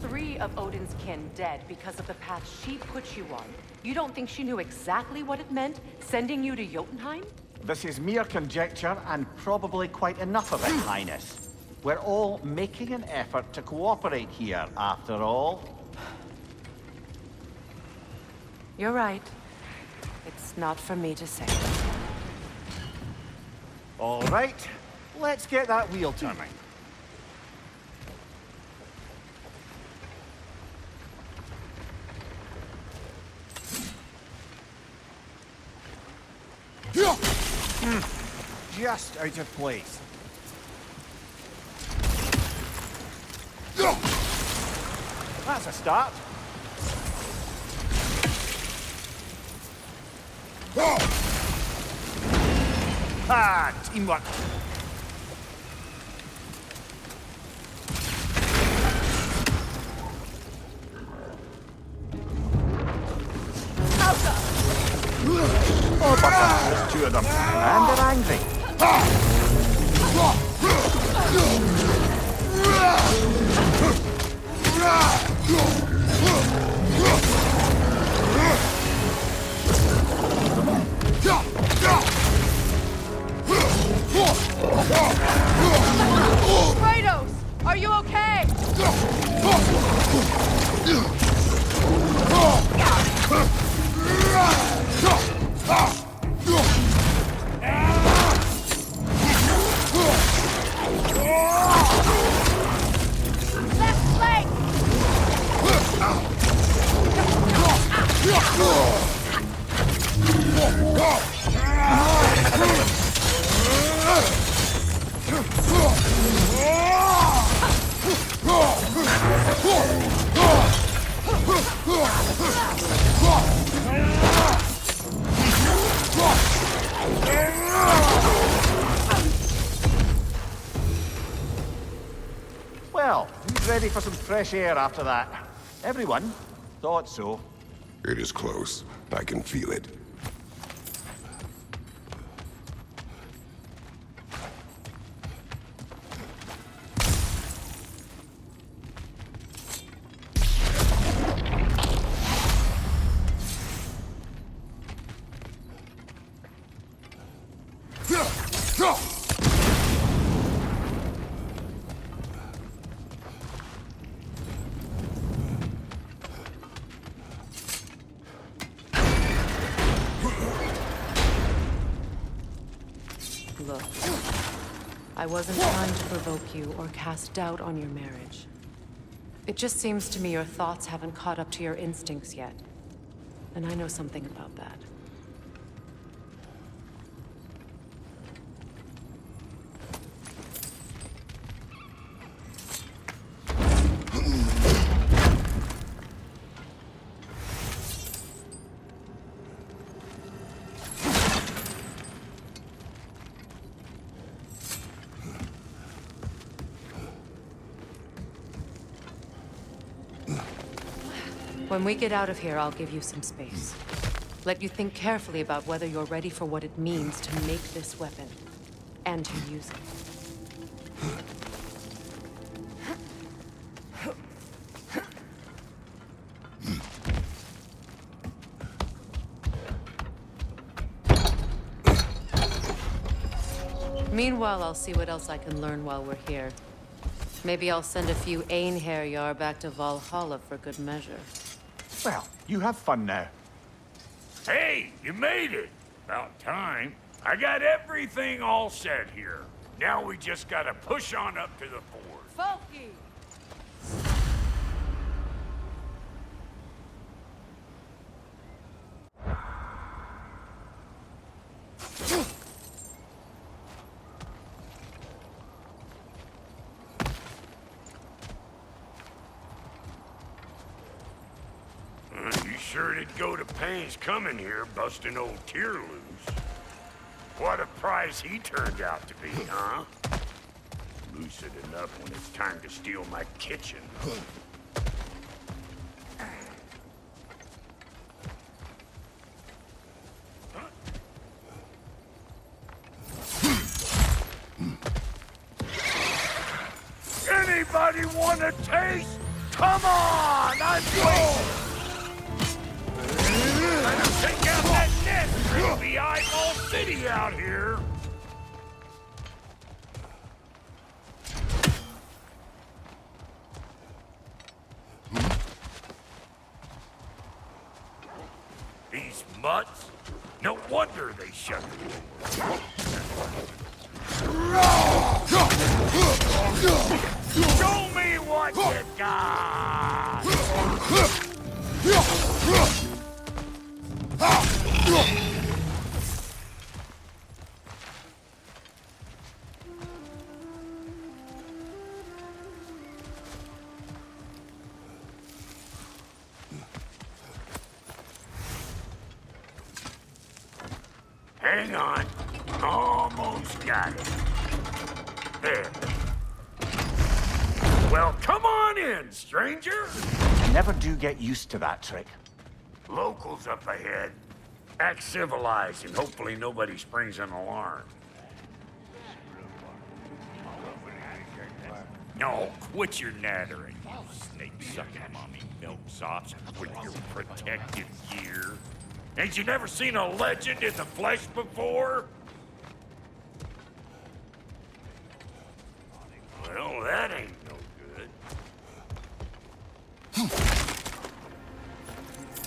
3 of Odin's kin dead because of the path she put you on. You don't think she knew exactly what it meant, sending you to Jotunheim? This is mere conjecture, and probably quite enough of it, Highness. We're all making an effort to cooperate here, after all. You're right. It's not for me to say. All right, let's get that wheel turning. Just out of place. That's a start. Ah, teamwork. Oh, but there's 2 of them, and they're angry. Kratos, are you okay? Left leg! Well, who's ready for some fresh air after that? Everyone? Thought so. It is close. I can feel it. Look, I wasn't trying to provoke you or cast doubt on your marriage. It just seems to me your thoughts haven't caught up to your instincts yet. And I know something about that. When we get out of here, I'll give you some space. Let you think carefully about whether you're ready for what it means to make this weapon, and to use it. Meanwhile, I'll see what else I can learn while we're here. Maybe I'll send a few Einherjar back to Valhalla for good measure. Well, you have fun now. Hey, you made it. About time. I got everything all set here. Now we just gotta push on up to the fort. Funky! You sure did go to pains coming here, busting old Tyr loose. What a prize he turned out to be, huh? Lucid enough when it's time to steal my kitchen. Anybody want a taste? Come on, I'm waiting! Better take out that net! There'll be eyeball city out here! These mutts? No wonder they shut the door. Show me what you got! Hang on. Almost got it. There. Well, come on in, stranger. Never do get used to that trick. Locals up ahead. Act civilized and hopefully nobody springs an alarm. No, quit your nattering, you snake-sucking mommy milksops with your protective gear. Ain't you never seen a legend in the flesh before? Well, that ain't no good.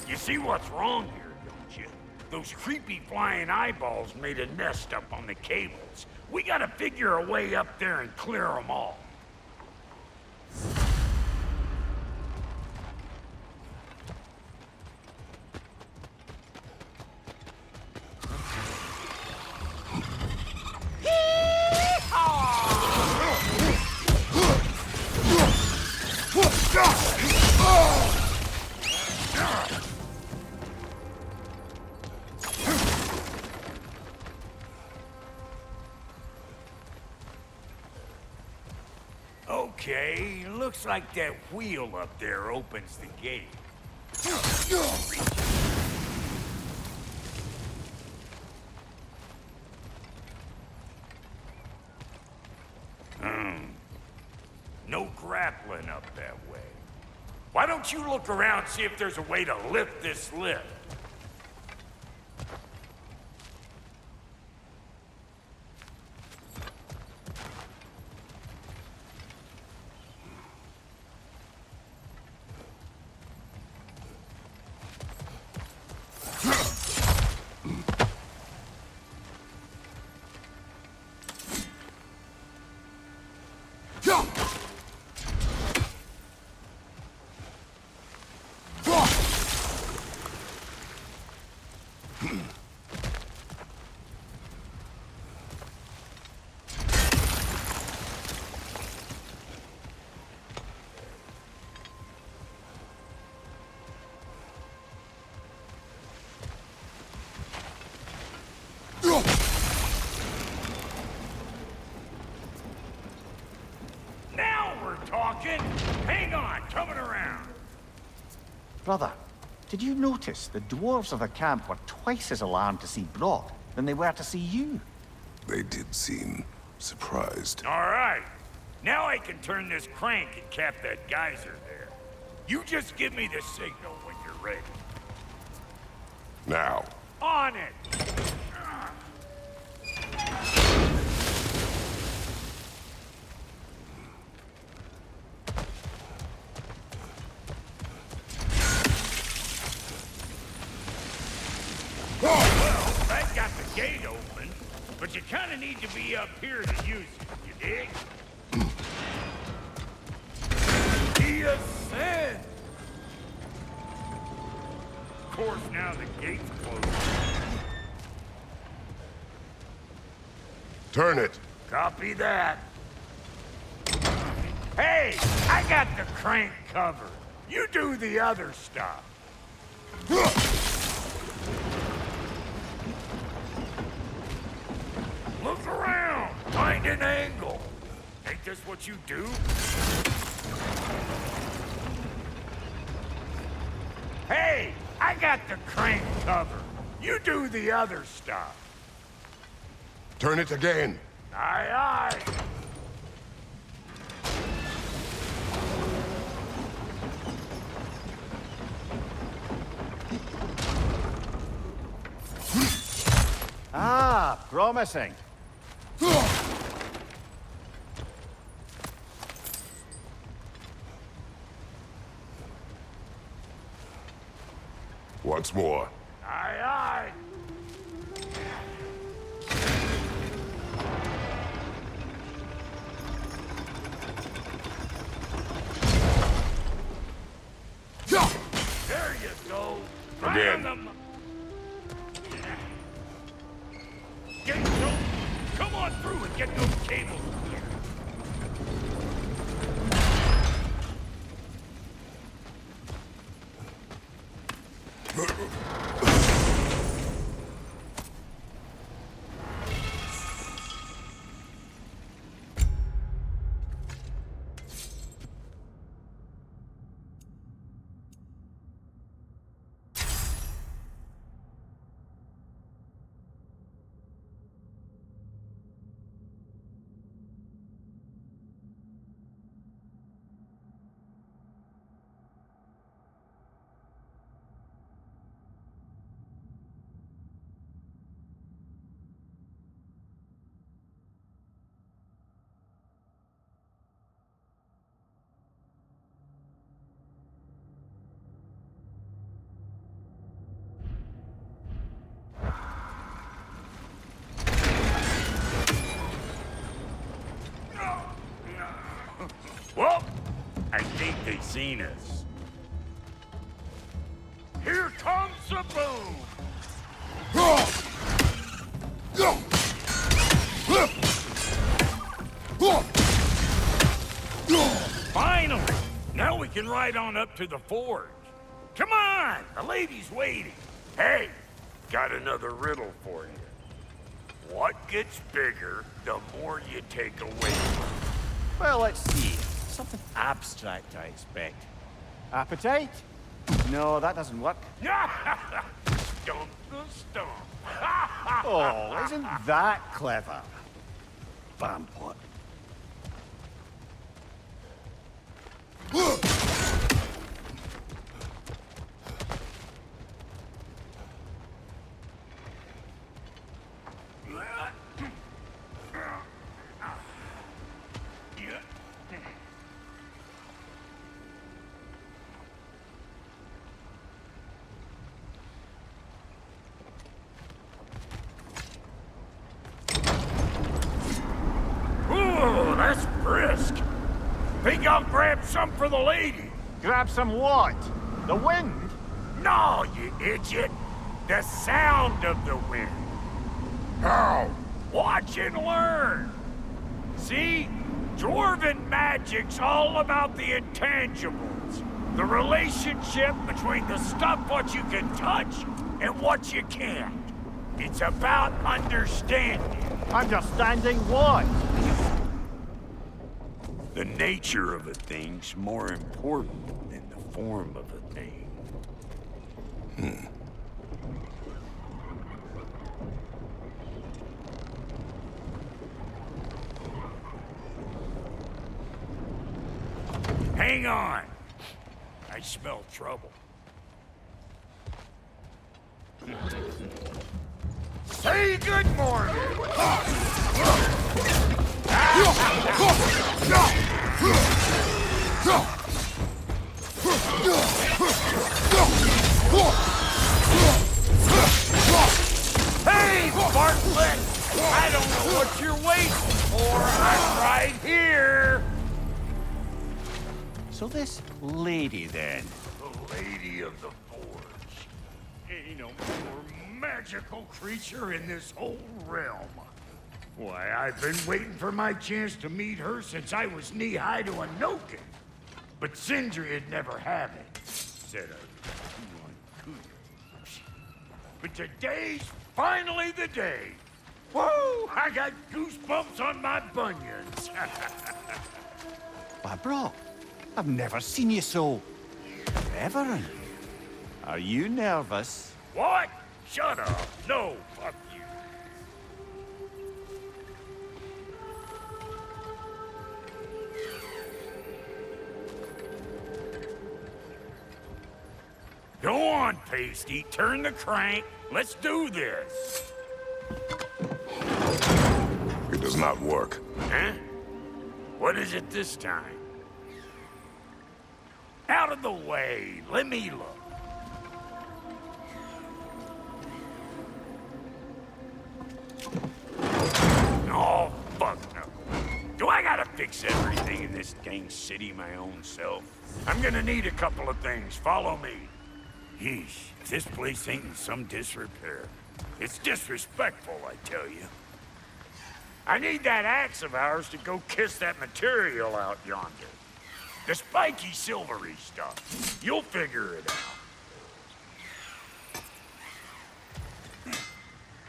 You see what's wrong here, don't you? Those creepy flying eyeballs made a nest up on the cables. We gotta figure a way up there and clear them all. Okay, looks like that wheel up there opens the gate. No grappling up that way. Why don't you look around, see if there's a way to lift this lift? Hang on, coming around. Brother, did you notice the dwarves of the camp were twice as alarmed to see Brock than they were to see you? They did seem surprised. All right. Now I can turn this crank and cap that geyser there. You just give me the signal when you're ready. Now. On it! you kind of need to be up here to use it, you dig? He ascends! Of course, now the gate's closed. Turn it. Copy that. Hey, I got the crank covered. You do the other stuff. Look around. Find an angle. Ain't this what you do? Hey, I got the crank covered. You do the other stuff. Turn it again. Aye, aye. Ah, promising. Once more. Aye, aye. There you go. Again. Them. Get through. Come on through and get those cables clear. Well, I think they've seen us. Here comes the boom! Finally! Now we can ride on up to the forge. Come on! The lady's waiting. Hey, got another riddle for you. What gets bigger the more you take away? Well, let's see. Something abstract, I expect. Appetite? No, that doesn't work. Stump the stump. Oh, isn't that clever? Vampot. Ooh, that's brisk. Think I'll grab some for the lady? Grab some what? The wind? No, you idiot. The sound of the wind. How? Watch and learn. See? Dwarven magic's all about the intangibles. The relationship between the stuff what you can touch and what you can't. It's about understanding. Understanding what? The nature of a thing's more important than the form of a thing. Hang on. I smell trouble. Say good morning. Hey, Bartlett! I don't this lady, then? The Lady of the Forge. Ain't no more magical creature in this whole realm. Why, I've been waiting for my chance to meet her since I was knee-high to a Noken. But Sindri'd never have it. Said I was too uncouth. But today's finally the day. Whoa! I got goosebumps on my bunions. Why, bro, I've never seen you so reverent. Are you nervous? What? Shut up. No, fuck you. Go on, Pasty. Turn the crank. Let's do this. It does not work. Huh? What is it this time? Out of the way. Let me look. Oh, fuck no. Do I gotta fix everything in this dang city my own self? I'm gonna need a couple of things. Follow me. Yeesh, if this place ain't in some disrepair. It's disrespectful, I tell you. I need that axe of ours to go kiss that material out yonder. The spiky silvery stuff. You'll figure it out.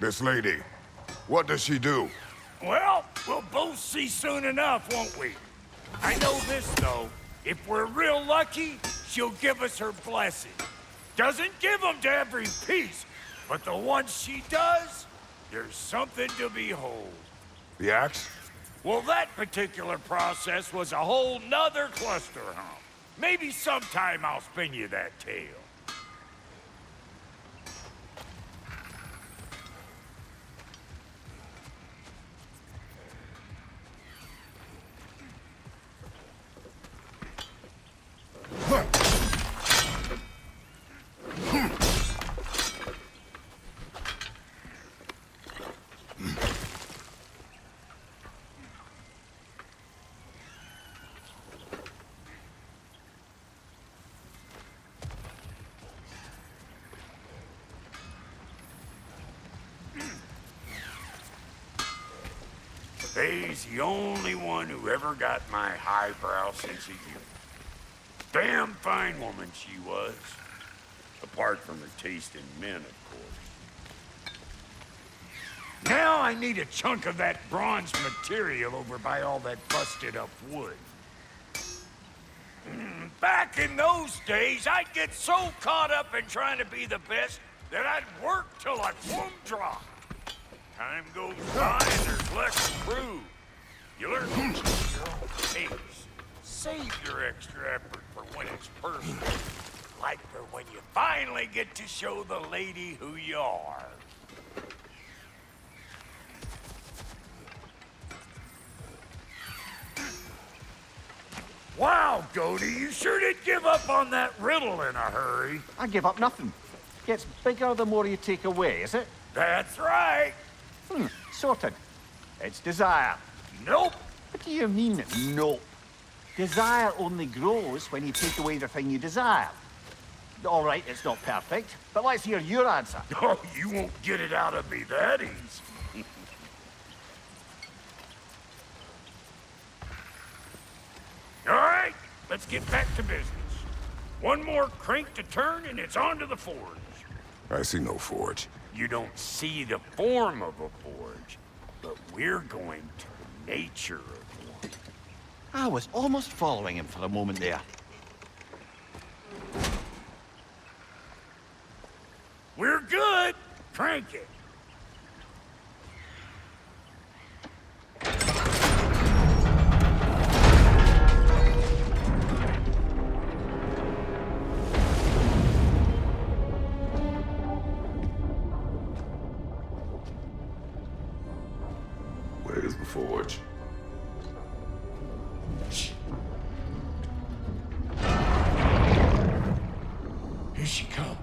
This lady, what does she do? Well, we'll both see soon enough, won't we? I know this, though. If we're real lucky, she'll give us her blessing. Doesn't give them to every piece, but the ones she does, there's something to behold. The axe? Well, that particular process was a whole nother cluster hump. Maybe sometime I'll spin you that tale. They's the only one who ever got my highbrow sense of humor. Damn fine woman she was. Apart from her taste in men, of course. Now I need a chunk of that bronze material over by all that busted up wood. Back in those days, I'd get so caught up in trying to be the best that I'd work till I plumb drop. Time goes by and there's less to prove. You learn to keep your own pace. Save your extra effort for when it's personal. Like for when you finally get to show the lady who you are. Wow, Goaty, you sure did give up on that riddle in a hurry. I give up nothing. Gets bigger the more you take away, is it? That's right. Sorted. It's desire. Nope. What do you mean, nope? Desire only grows when you take away the thing you desire. All right, it's not perfect, but let's hear your answer. Oh, you won't get it out of me that easy. All right, let's get back to business. One more crank to turn and it's on to the forge. I see no forge. You don't see the form of a forge, but we're going to the nature of one. I was almost following him for a moment there. We're good. Crank it. Where's the forge? Here she comes.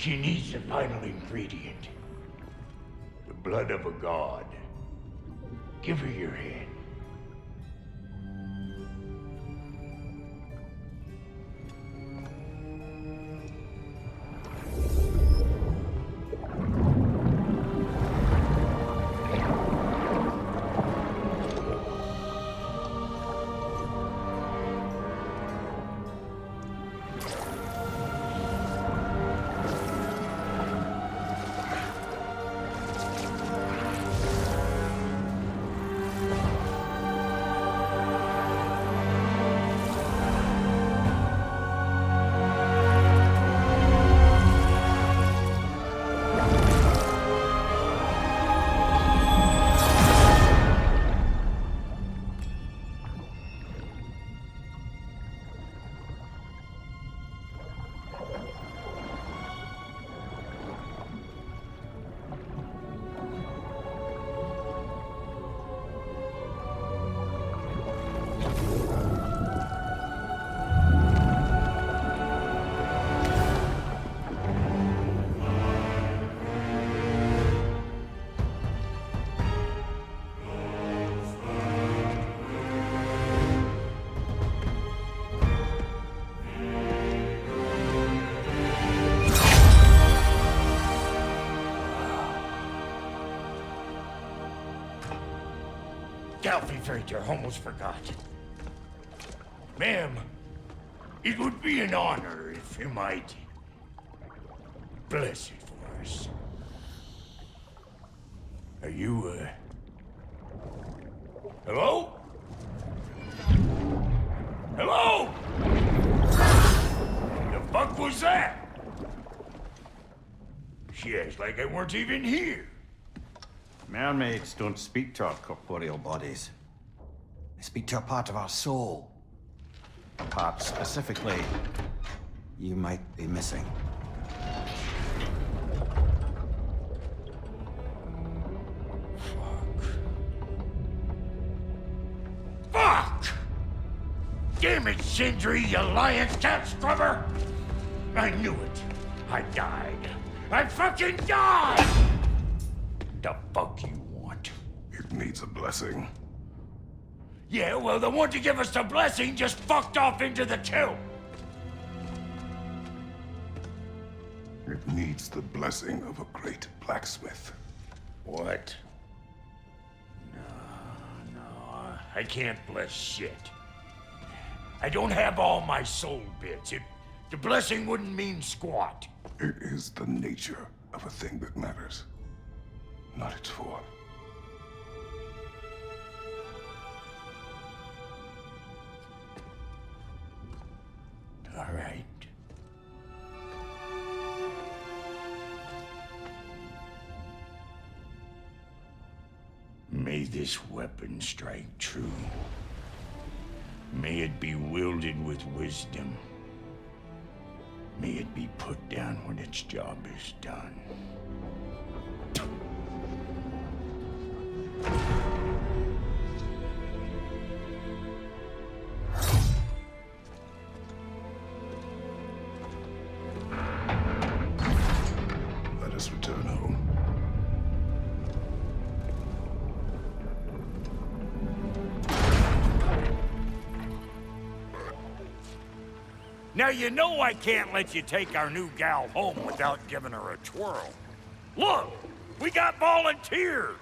She needs the final ingredient. The blood of a god. Give her your hand. Delphi Frater, almost forgot. Ma'am, it would be an honor if you might bless it for us. Are you, hello? Hello? The fuck was that? She acts like I weren't even here. Mermaids don't speak to our corporeal bodies. They speak to a part of our soul. A part specifically you might be missing. Fuck! Damn it, Sindri, you lying cat scrubber! I knew it. I died. I fucking died! The fuck you want? It needs a blessing. Yeah, well, the one to give us the blessing just fucked off into the tomb. It needs the blessing of a great blacksmith. What? No, I can't bless shit. I don't have all my soul bits. The blessing wouldn't mean squat. It is the nature of a thing that matters, not its form. All right. May this weapon strike true. May it be wielded with wisdom. May it be put down when its job is done. Let us return home. Now you know I can't let you take our new gal home without giving her a twirl. Look, we got volunteers.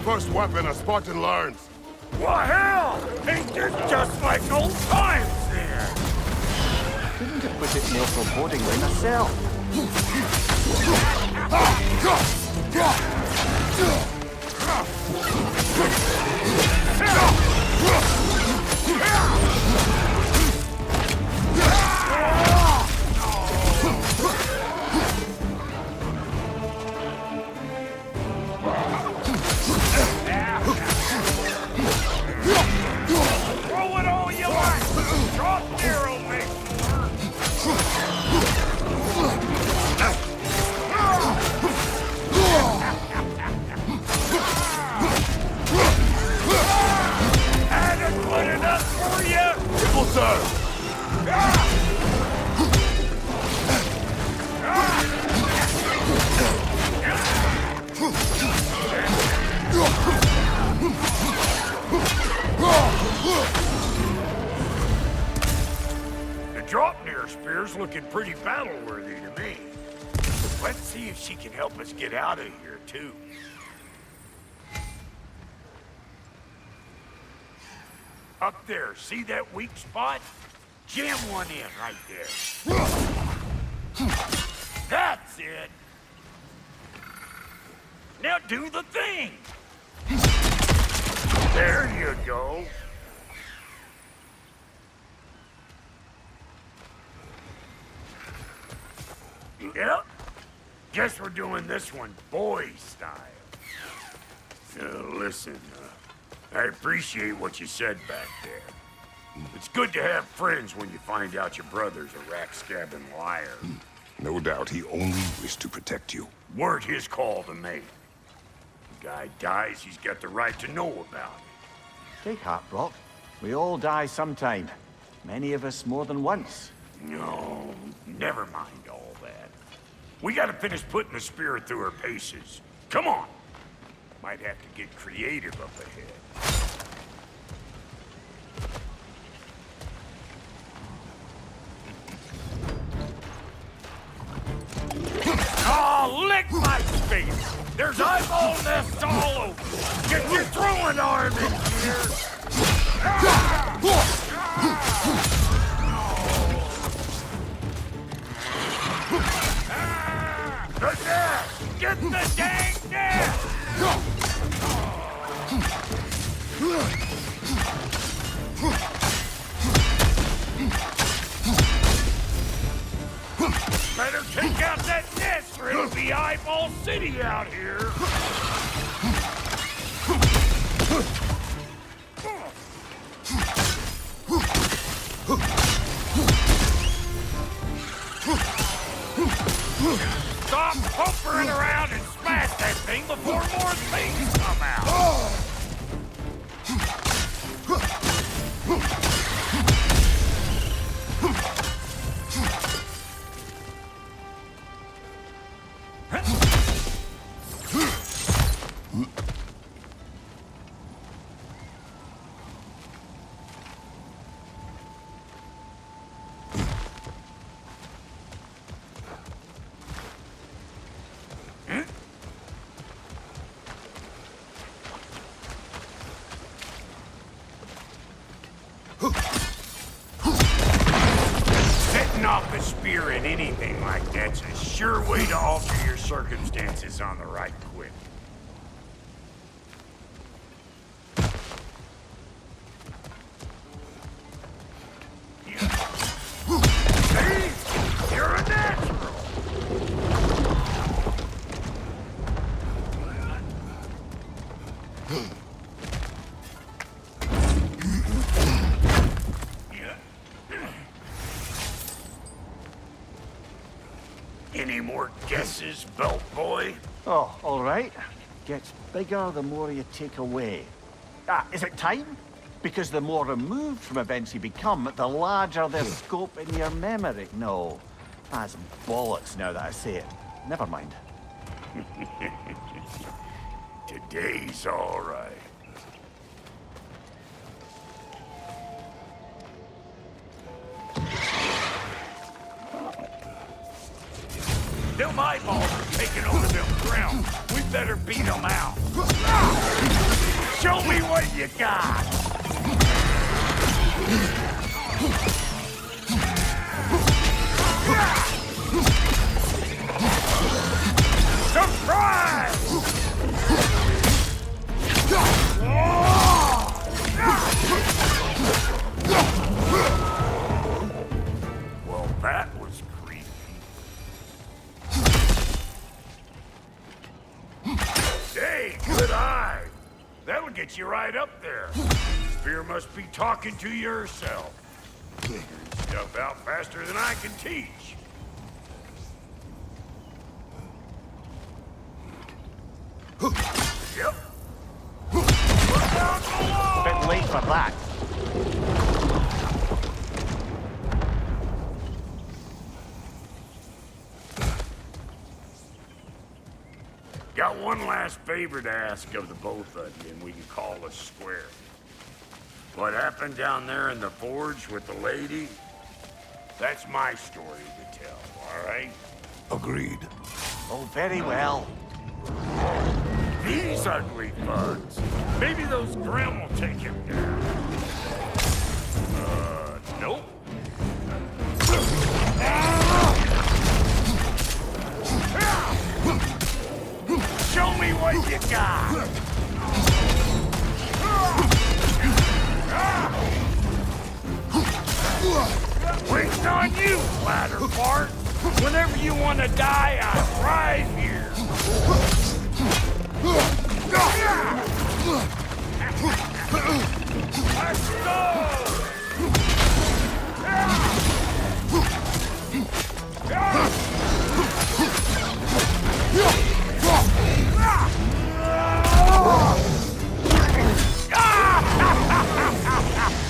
first weapon a Spartan learns. What hell? Ain't this just like old times then? Couldn't have put it more forebodingly myself. Throw it all you like! Drop there will make Adequate enough for you? Triple serve! The Draupnir spear's looking pretty battle-worthy to me. Let's see if she can help us get out of here, too. Up there, see that weak spot? Jam one in right there. That's it! Now do the thing! There you go. Yep. Guess we're doing this one boy style. Listen, I appreciate what you said back there. It's good to have friends when you find out your brother's a rack-scabbing liar. No doubt he only wished to protect you. Weren't his call to make. The guy dies, he's got the right to know about it. Take heart, Brock. We all die sometime. Many of us more than once. No, never mind all that. We gotta finish putting the spirit through her paces. Come on! Might have to get creative up ahead. Oh, lick my face! There's eyeball nests all over! Get your throwing arm in here! The nest! Get the dang nest! Better take out that nest or it'll be Eyeball City out here! Stop pumpering around and smash that thing before more things come out! Setting off a spear in anything like that's a sure way to alter your circumstances on the right quick. See? You're a natural! Any more guesses, belt boy? Oh, all right. Gets bigger the more you take away. Ah, is it time? Because the more removed from events you become, the larger their scope in your memory. No, that's bollocks now that I say it. Never mind. Today's all right. Them eyeballs are taking over them ground. We better beat them out. Show me what you got! Surprise! Well, that was creepy. Hey, good eye. That'll get you right up there. Spear must be talking to yourself. Figuring stuff out faster than I can teach. Yep. Look out below! Bit late for that. Got one last favor to ask of the both of you, and we can call us square. What happened down there in the forge with the lady? That's my story to tell, all right? Agreed. Oh, very well. These ugly bugs. Maybe those Grim will take him down. Nope. Show me what you got! Drinks on you, ladder fart! Whenever you want to die, I'm right here! Let's go!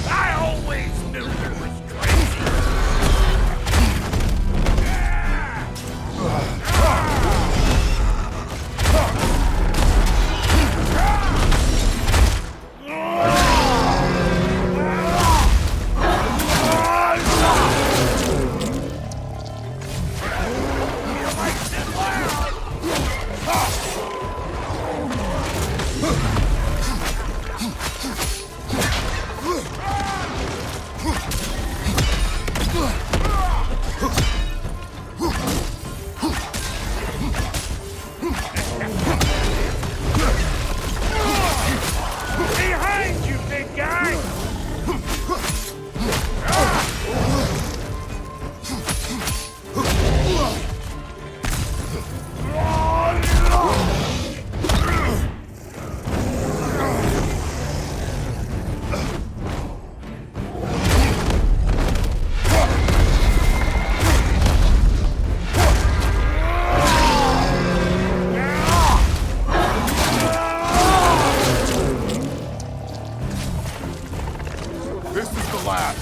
I always knew it was crazy! Behind you, big guy! This is the last.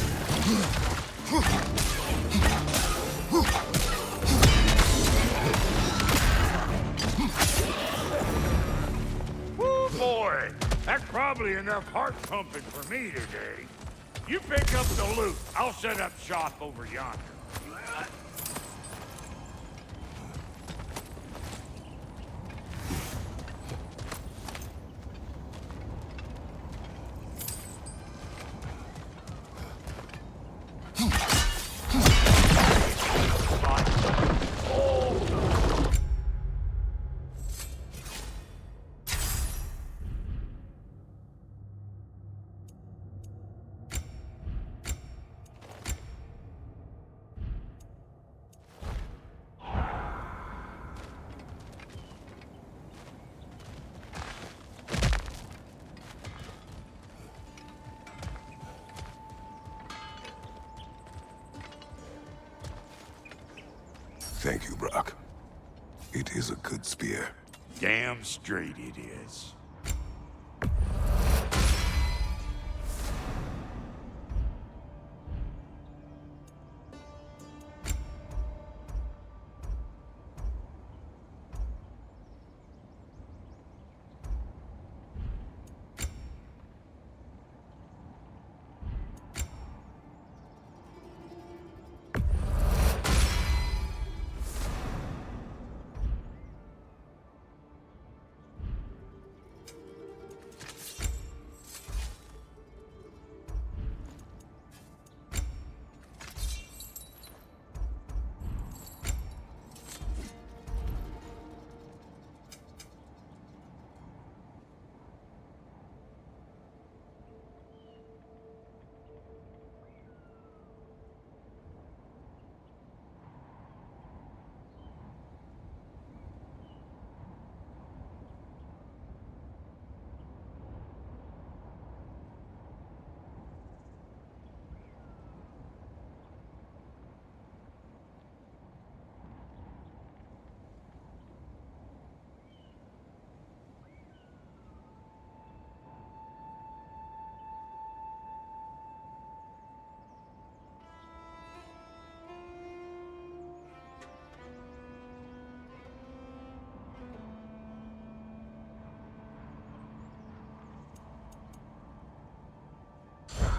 Woo, boy! That's probably enough heart pumping for me today. You pick up the loot. I'll set up shop over yonder. Thank you, Brock. It is a good spear. Damn straight it is.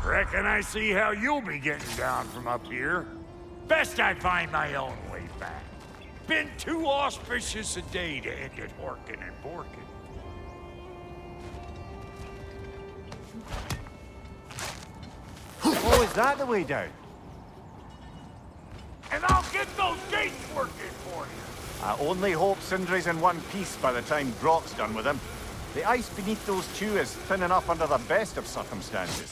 Reckon I see how you'll be getting down from up here. Best I find my own way back. Been too auspicious a day to end it horkin' and borkin'. Oh, is that the way down? And I'll get those gates working for you. I only hope Sindri's in one piece by the time Brock's done with him. The ice beneath those two is thin enough under the best of circumstances.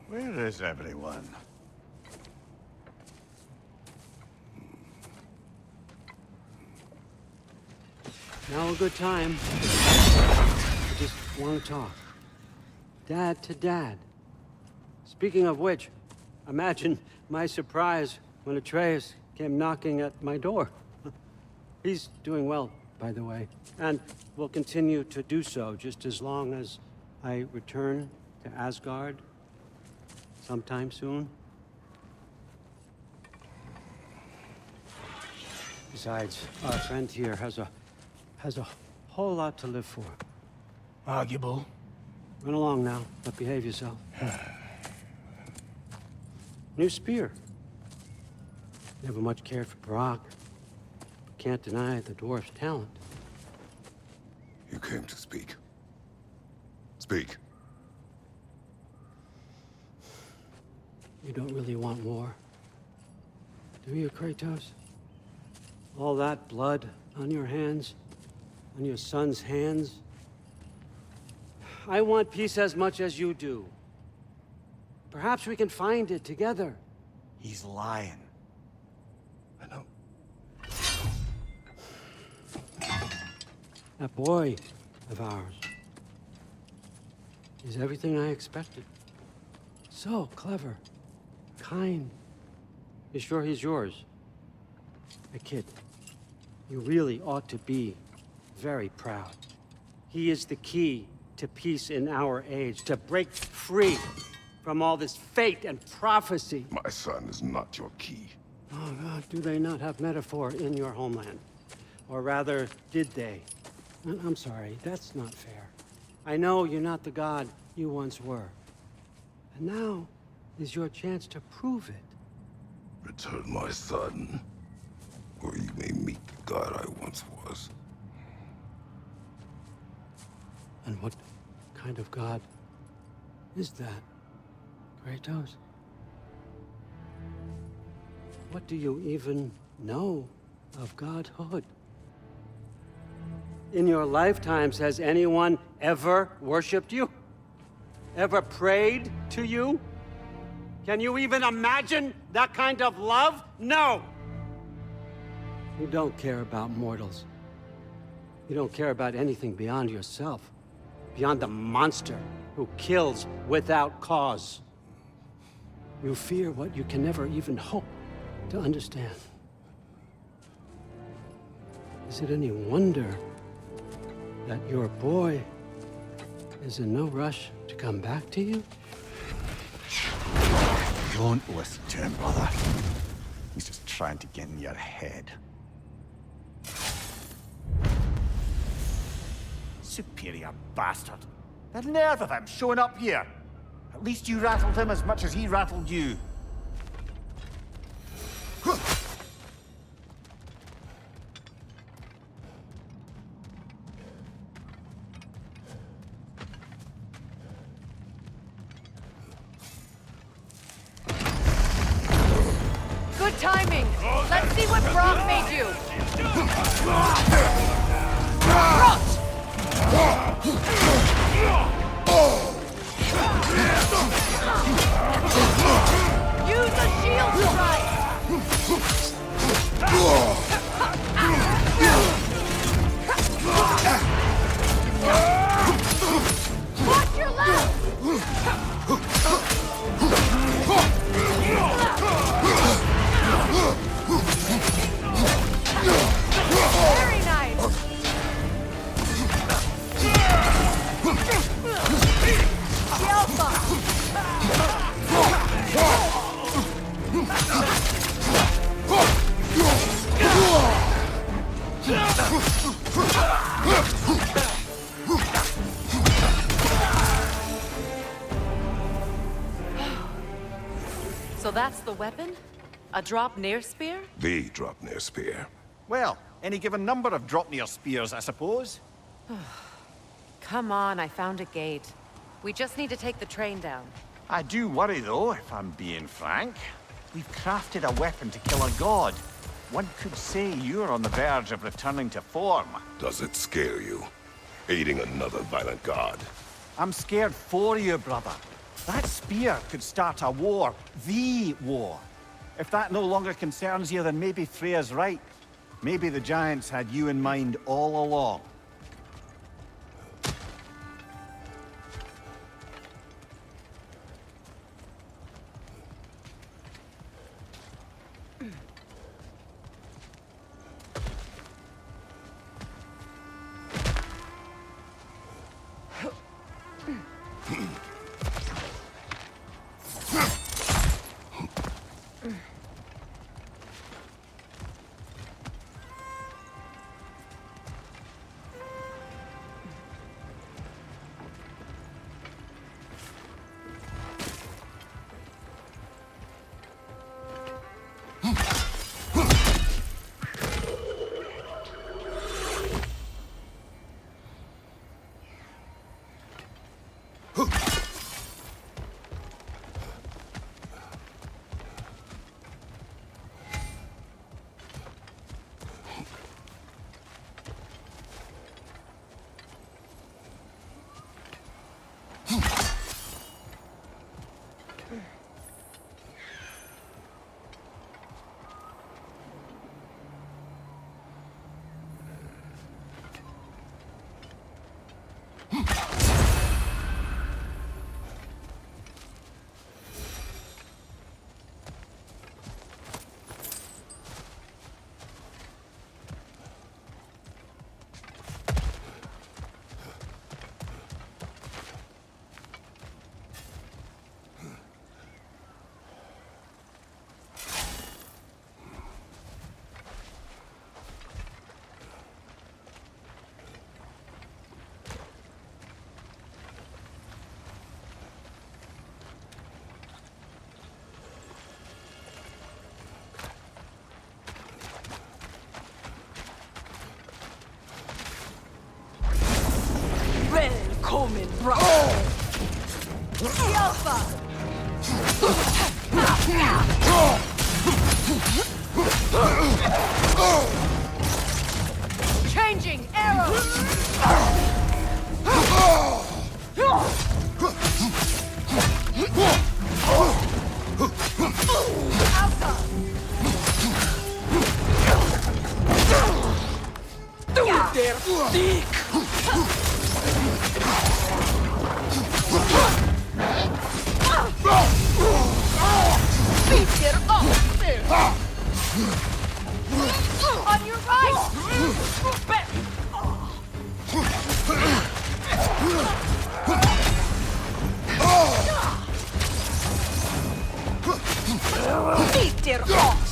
Where is everyone? Now a good time. I just want to talk. Dad to Dad. Speaking of which, imagine my surprise when Atreus came knocking at my door. He's doing well, by the way, and will continue to do so just as long as I return to Asgard sometime soon. Besides, our friend here has a whole lot to live for. Arguable. Run along now, but behave yourself. New spear. Never much cared for Brock, but can't deny the dwarf's talent. You came to speak. Speak. You don't really want war, do you, Kratos? All that blood on your hands, on your son's hands. I want peace as much as you do. Perhaps we can find it together. He's lying. I know. That boy of ours is everything I expected. So clever, kind. You sure he's yours? A kid. You really ought to be very proud. He is the key to peace in our age, to break free from all this fate and prophecy. My son is not your key. Oh, God, do they not have metaphor in your homeland? Or rather, did they? I'm sorry, that's not fair. I know you're not the god you once were. And now is your chance to prove it. Return my son, or you may meet the god I once was. And what kind of god is that, Kratos? What do you even know of godhood? In your lifetimes, has anyone ever worshipped you? Ever prayed to you? Can you even imagine that kind of love? No! You don't care about mortals. You don't care about anything beyond yourself. Beyond the monster who kills without cause. You fear what you can never even hope to understand. Is it any wonder that your boy is in no rush to come back to you? Don't listen to him, brother. He's just trying to get in your head. Superior bastard. The nerve of him showing up here. At least you rattled him as much as he rattled you. Good timing. Let's see what Brock made you. Brock! Use a shield strike! Watch your left! Very nice! the weapon? A Draupnir spear? The Draupnir spear. Well, any given number of Draupnir spears, I suppose. Come on, I found a gate. We just need to take the train down. I do worry, though, if I'm being frank. We've crafted a weapon to kill a god. One could say you're on the verge of returning to form. Does it scare you? Aiding another violent god? I'm scared for you, brother. That spear could start a war. The war. If that no longer concerns you, then maybe Freya's right. Maybe the Giants had you in mind all along. Välkommen, bror! Hjälpa! Changing arrows! On your right! Beat their ox!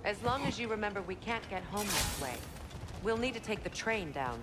As long as you remember we can't get home this way. We'll need to take the train down.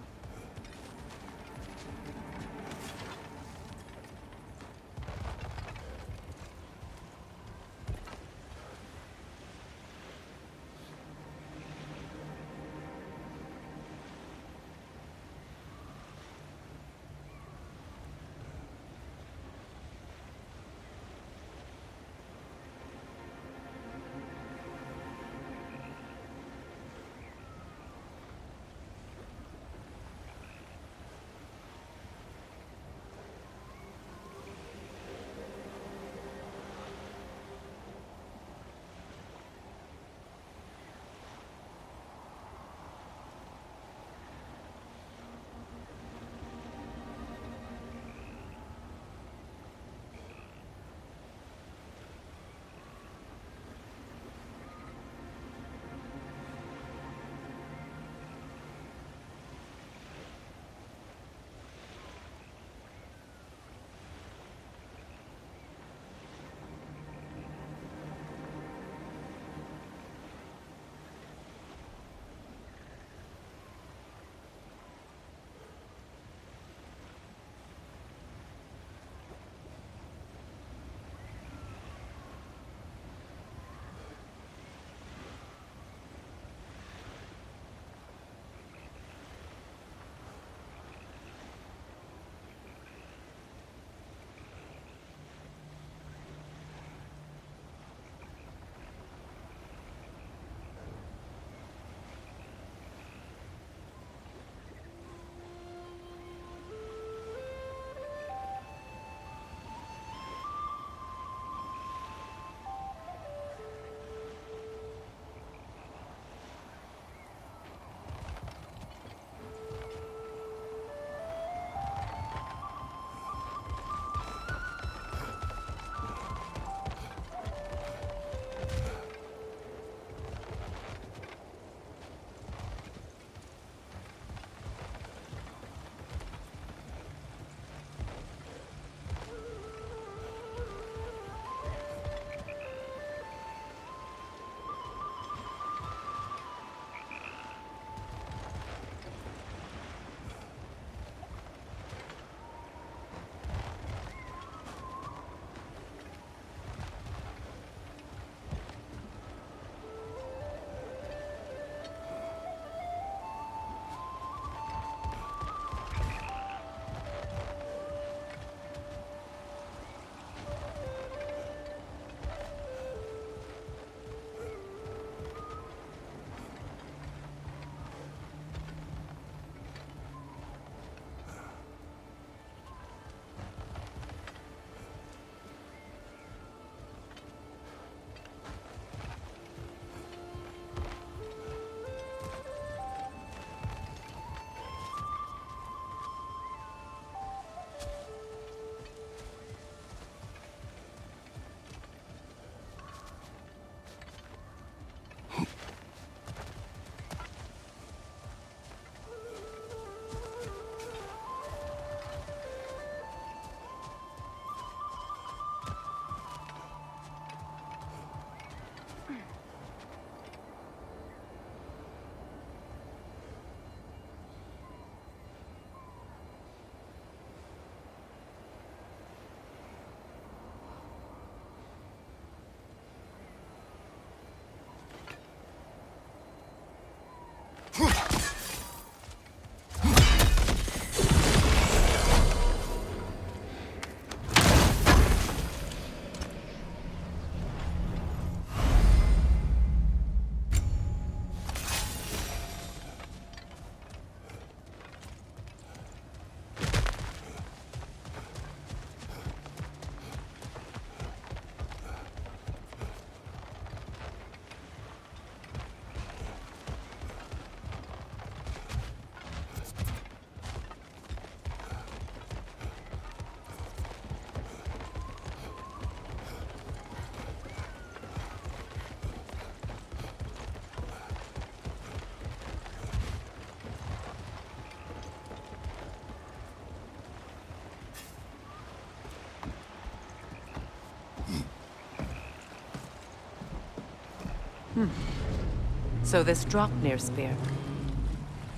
So this Draupnir spear,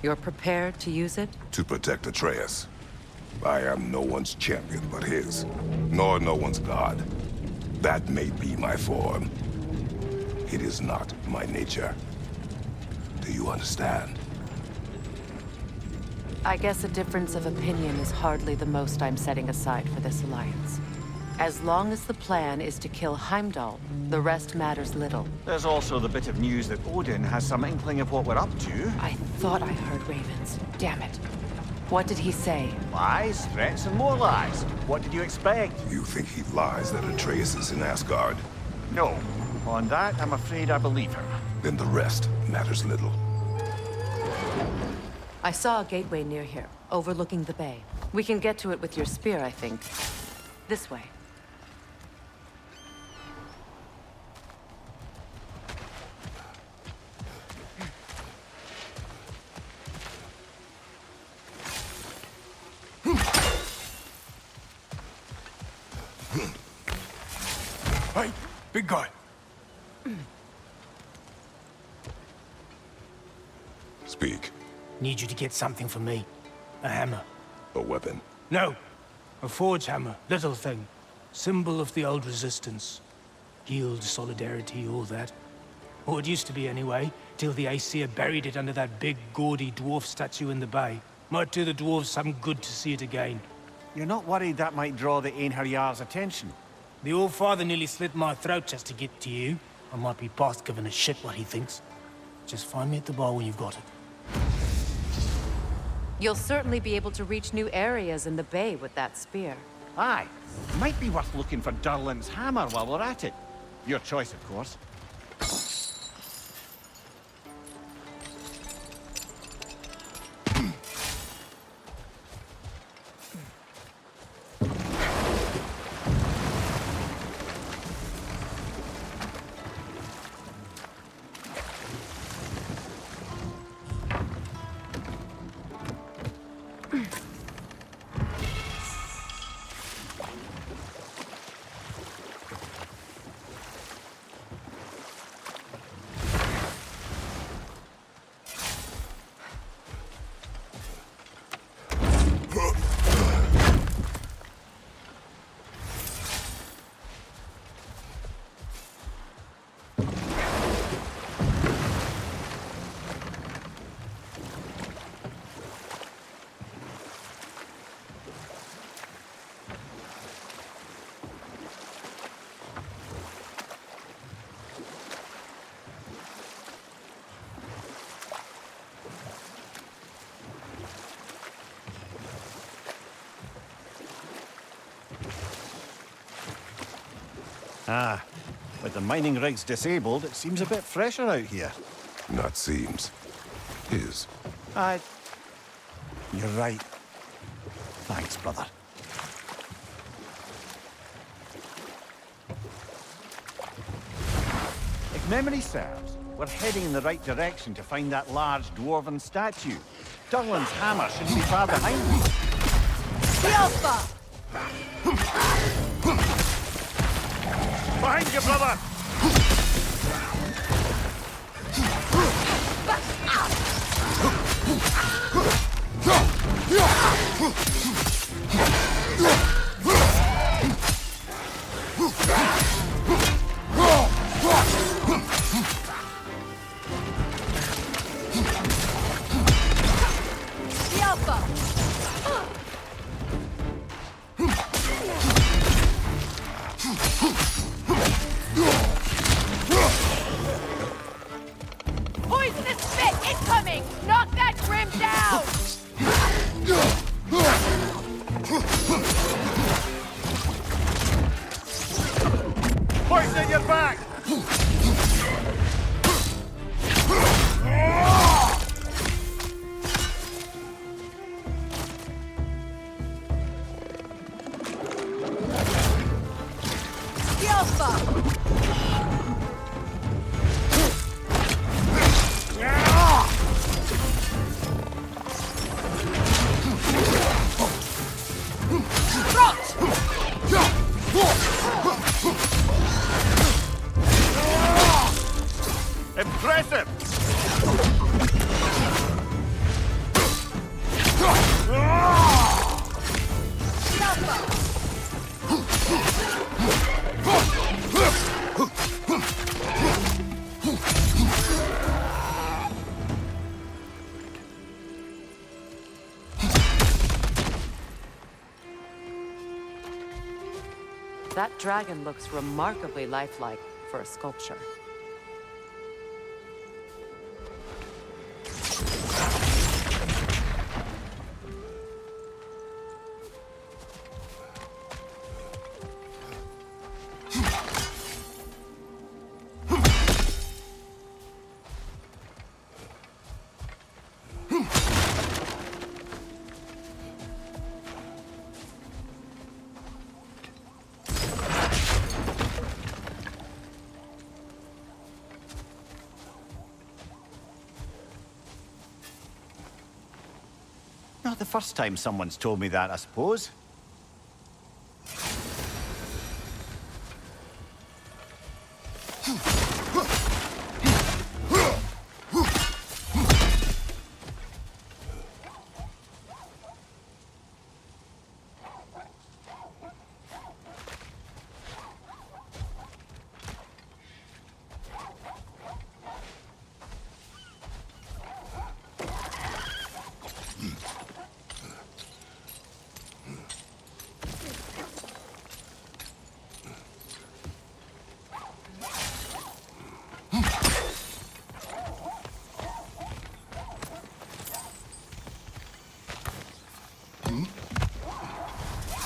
you're prepared to use it? To protect Atreus. I am no one's champion but his, nor no one's god. That may be my form. It is not my nature. Do you understand? I guess a difference of opinion is hardly the most I'm setting aside for this alliance. As long as the plan is to kill Heimdall, the rest matters little. There's also the bit of news that Odin has some inkling of what we're up to. I thought I heard ravens. Damn it. What did he say? Lies, threats, and more lies. What did you expect? You think he lies that Atreus is in Asgard? No. On that, I'm afraid I believe him. Then the rest matters little. I saw a gateway near here, overlooking the bay. We can get to it with your spear, I think. This way. Hey, big guy. Speak. Need you to get something for me. A hammer. A weapon. No. A forge hammer. Little thing. Symbol of the old resistance. Guild, solidarity, all that. Or it used to be anyway, till the Aesir buried it under that big, gaudy dwarf statue in the bay. Might do the dwarves some good to see it again. You're not worried that might draw the Einherjar's attention? The All-Father nearly slit my throat just to get to you. I might be past giving a shit what he thinks. Just find me at the bar when you've got it. You'll certainly be able to reach new areas in the bay with that spear. Aye. Might be worth looking for Durlin's hammer while we're at it. Your choice, of course. Ah, with the mining rigs disabled, it seems a bit fresher out here. Not seems. Is. You're right. Thanks, brother. If memory serves, we're heading in the right direction to find that large dwarven statue. Durlin's hammer shouldn't be far behind me. Alpha! Behind you, brother! Poisonous spit incoming! Knock that grim down! Poison in your back! Rot! Impressive! That dragon looks remarkably lifelike for a sculpture. Not the first time someone's told me that, I suppose.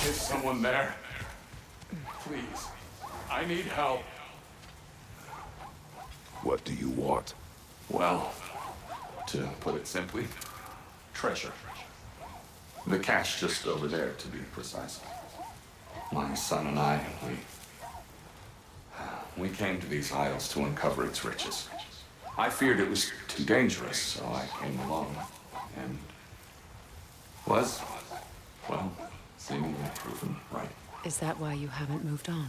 Is someone there? Please. I need help. What do you want? Well, to put it simply, treasure. The cache just over there, to be precise. My son and I, we came to these isles to uncover its riches. I feared it was too dangerous, so I came along. And was, well, seemingly proven right. Is that why you haven't moved on?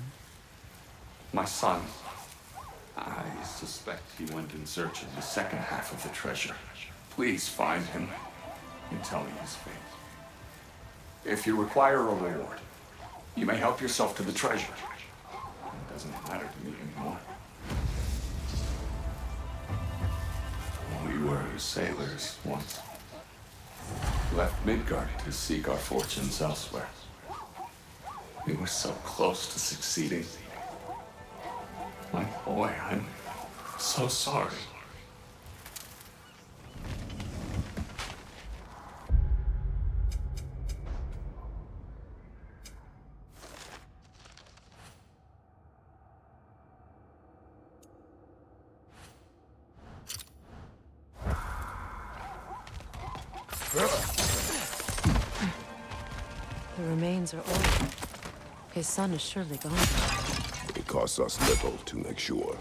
My son, I suspect he went in search of the second half of the treasure. Please find him and tell me his fate. If you require a reward, you may help yourself to the treasure. It doesn't matter to me anymore. We were sailors once. Left Midgard to seek our fortunes elsewhere. We were so close to succeeding. My boy, I'm so sorry. The remains are old. His son is surely gone. It costs us little to make sure.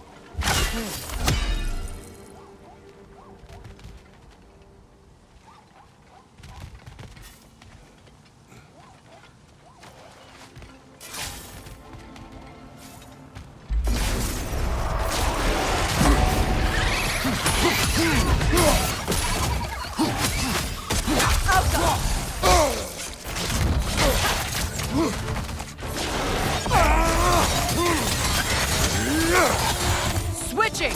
Switching!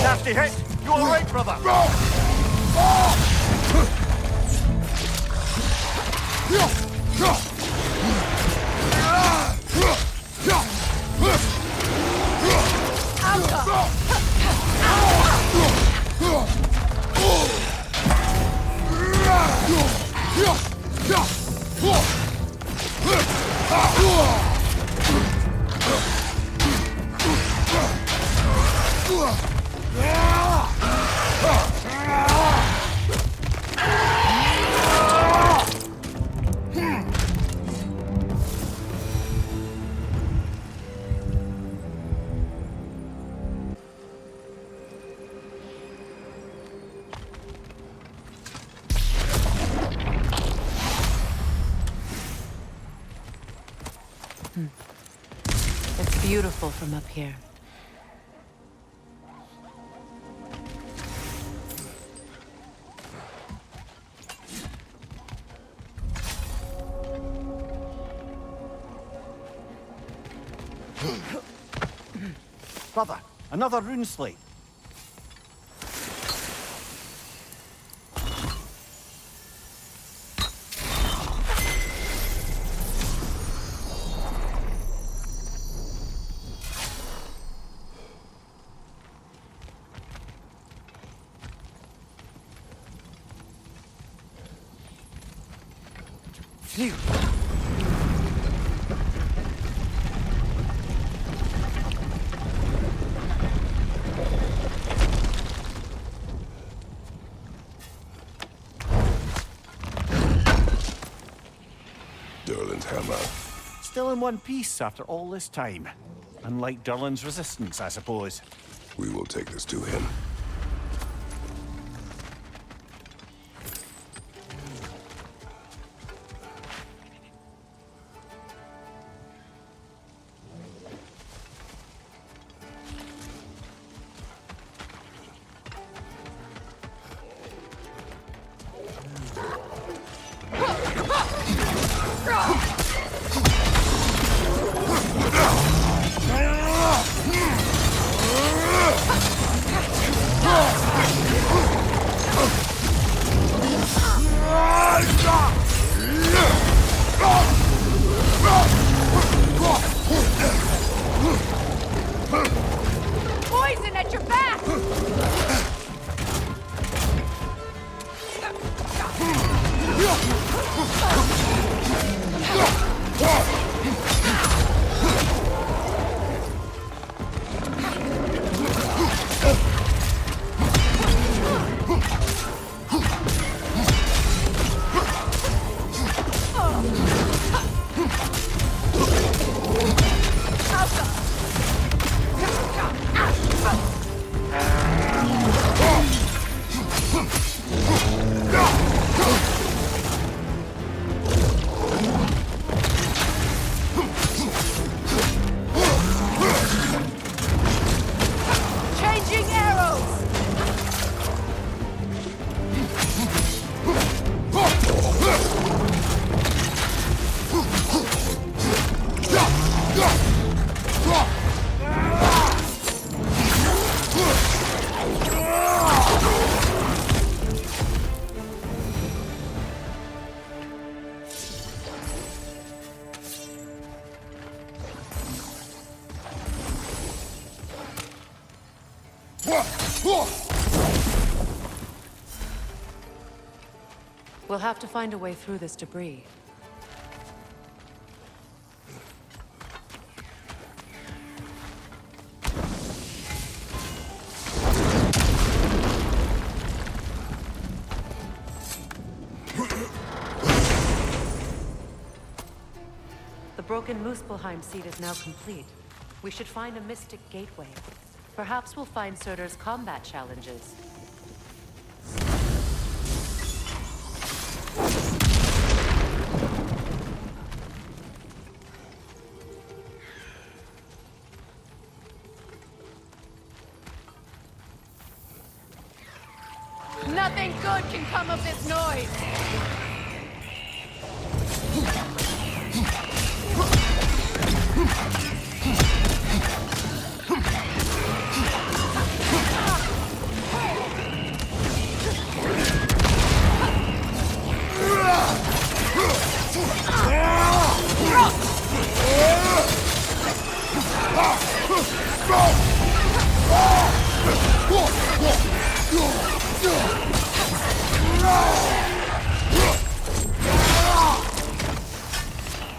Nasty hit! You alright, brother? It's beautiful from up here. Brother, another rune slate. Phew. Durlin's hammer. Still in one piece after all this time. Unlike Durlin's resistance, I suppose. We will take this to him. Poison at your back! Changing arrows! We'll have to find a way through this debris. The broken Muspelheim seed is now complete. We should find a mystic gateway. Perhaps we'll find Surtur's combat challenges. Nothing good can come of this noise!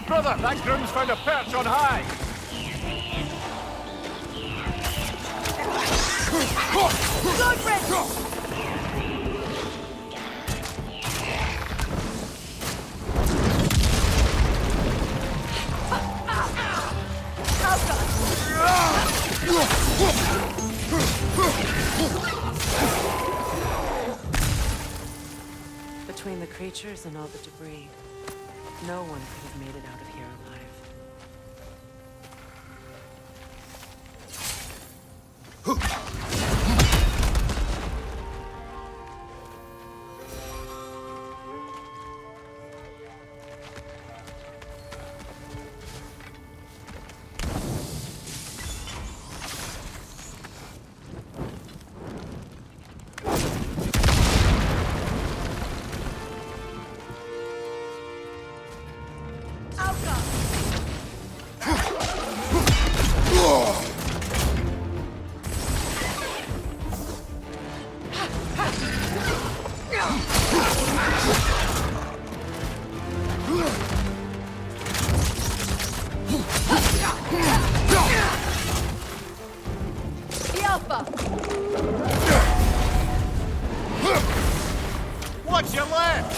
Brother, that groom's found a perch on high! Good Rick! Between the creatures and all the debris, no one could have made it out of here alive. Watch your left!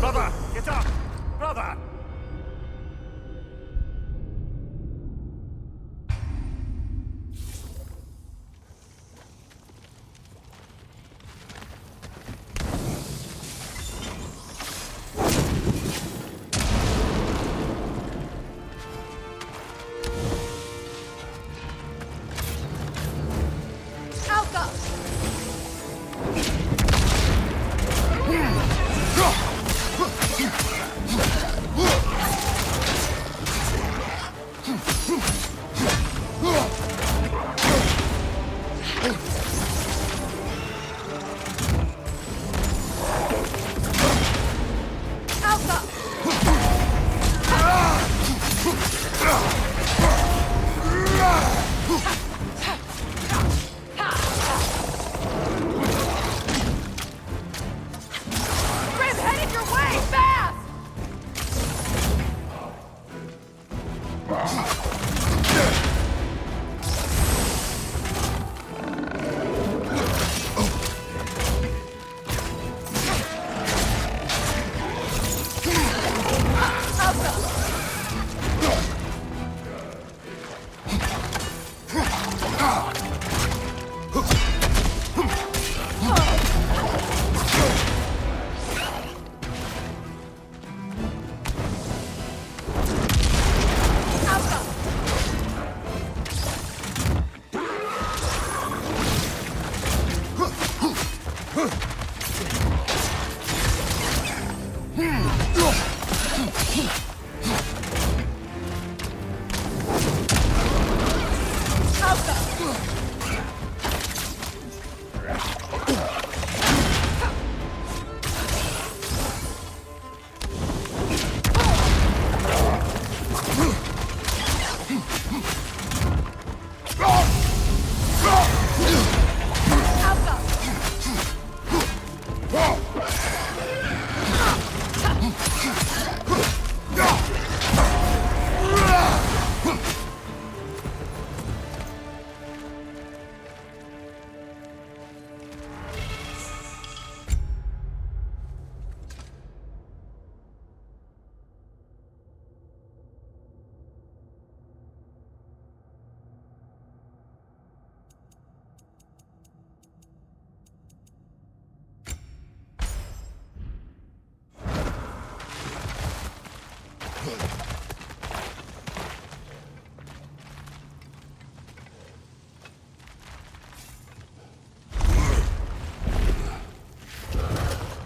Brother, get up! Brother!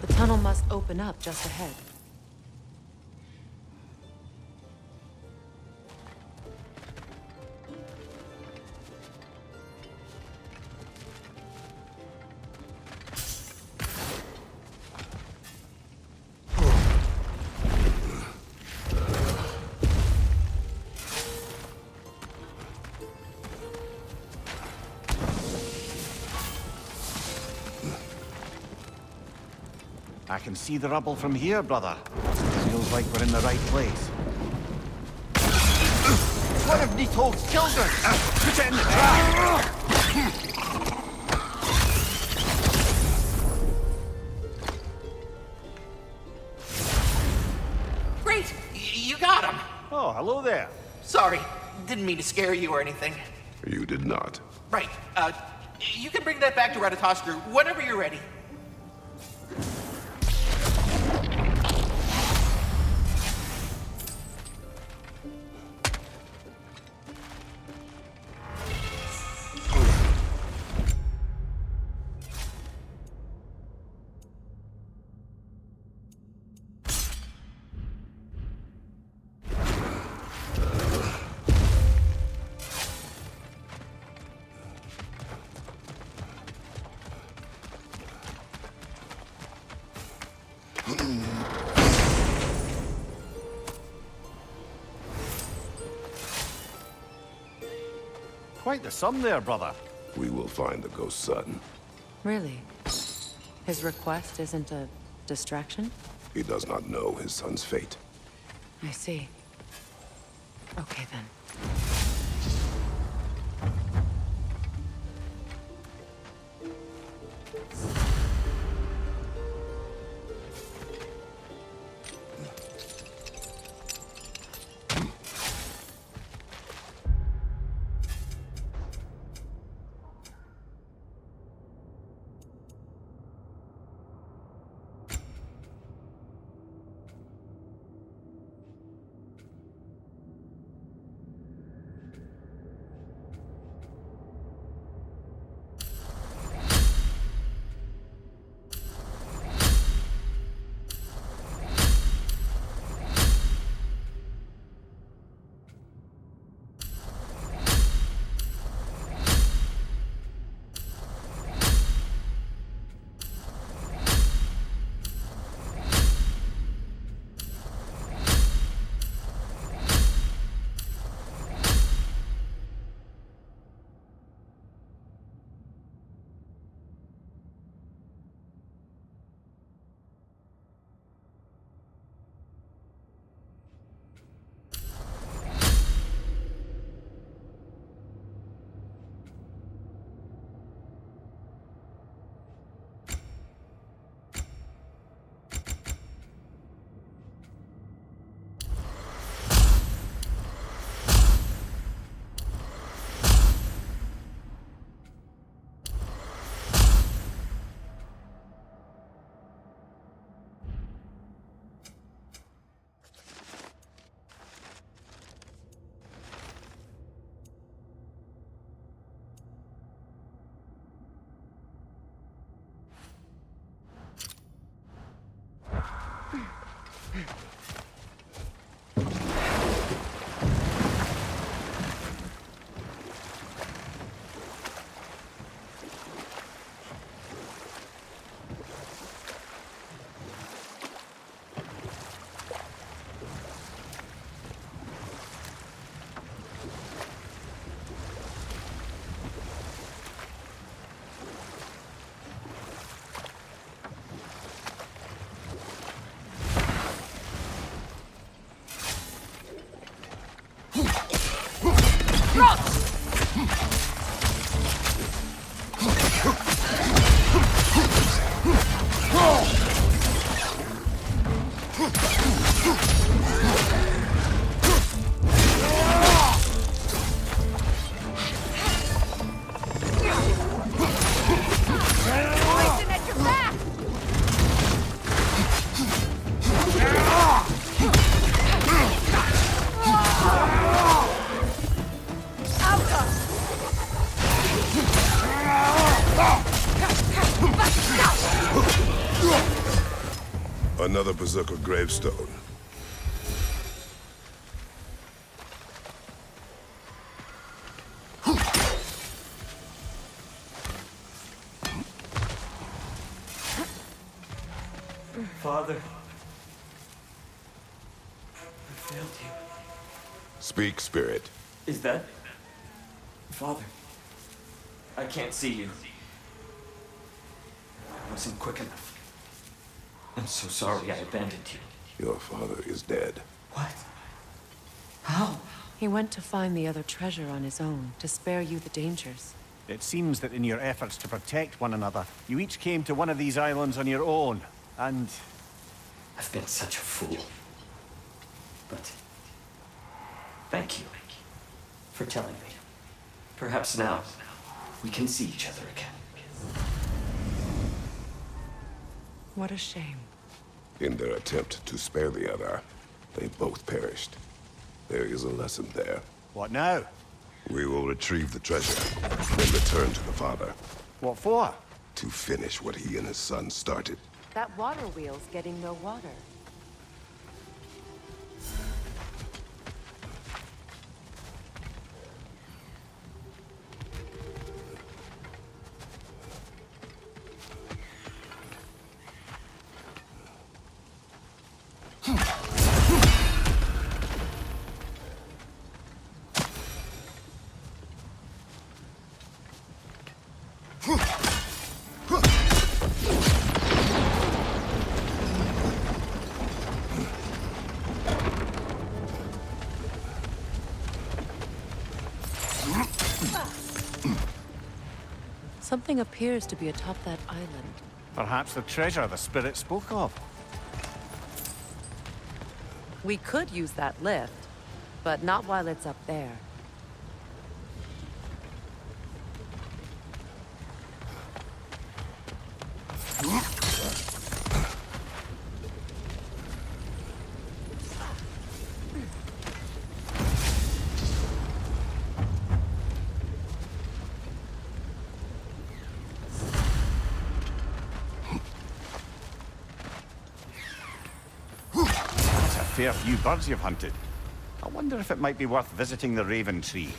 The tunnel must open up just ahead. I can see the rubble from here, brother. Feels like we're in the right place. One of Nidhogg's killed us! Put it in the trap! Great! You got him! Oh, hello there. Sorry, didn't mean to scare you or anything. You did not. Right, you can bring that back to Ratatoskru whenever you're ready. Quite the sum there, brother. We will find the ghost son. Really? His request isn't a distraction? He does not know his son's fate. I see. Okay, then. Another Berserker gravestone. Father, I failed you. Speak, Spirit. Is that... Father, I can't see you. I wasn't quick enough. I'm so sorry I abandoned you. Your father is dead. What? How? He went to find the other treasure on his own, to spare you the dangers. It seems that in your efforts to protect one another, you each came to one of these islands on your own, and... I've been such a fool. But... thank you for telling me. Perhaps now, we can see each other again. What a shame. In their attempt to spare the other, they both perished. There is a lesson there. What now? We will retrieve the treasure, then return to the father. What for? To finish what he and his son started. That water wheel's getting no water. Something appears to be atop that island. Perhaps the treasure the spirit spoke of. We could use that lift, but not while it's up there. Fair few birds you've hunted. I wonder if it might be worth visiting the Raven Tree.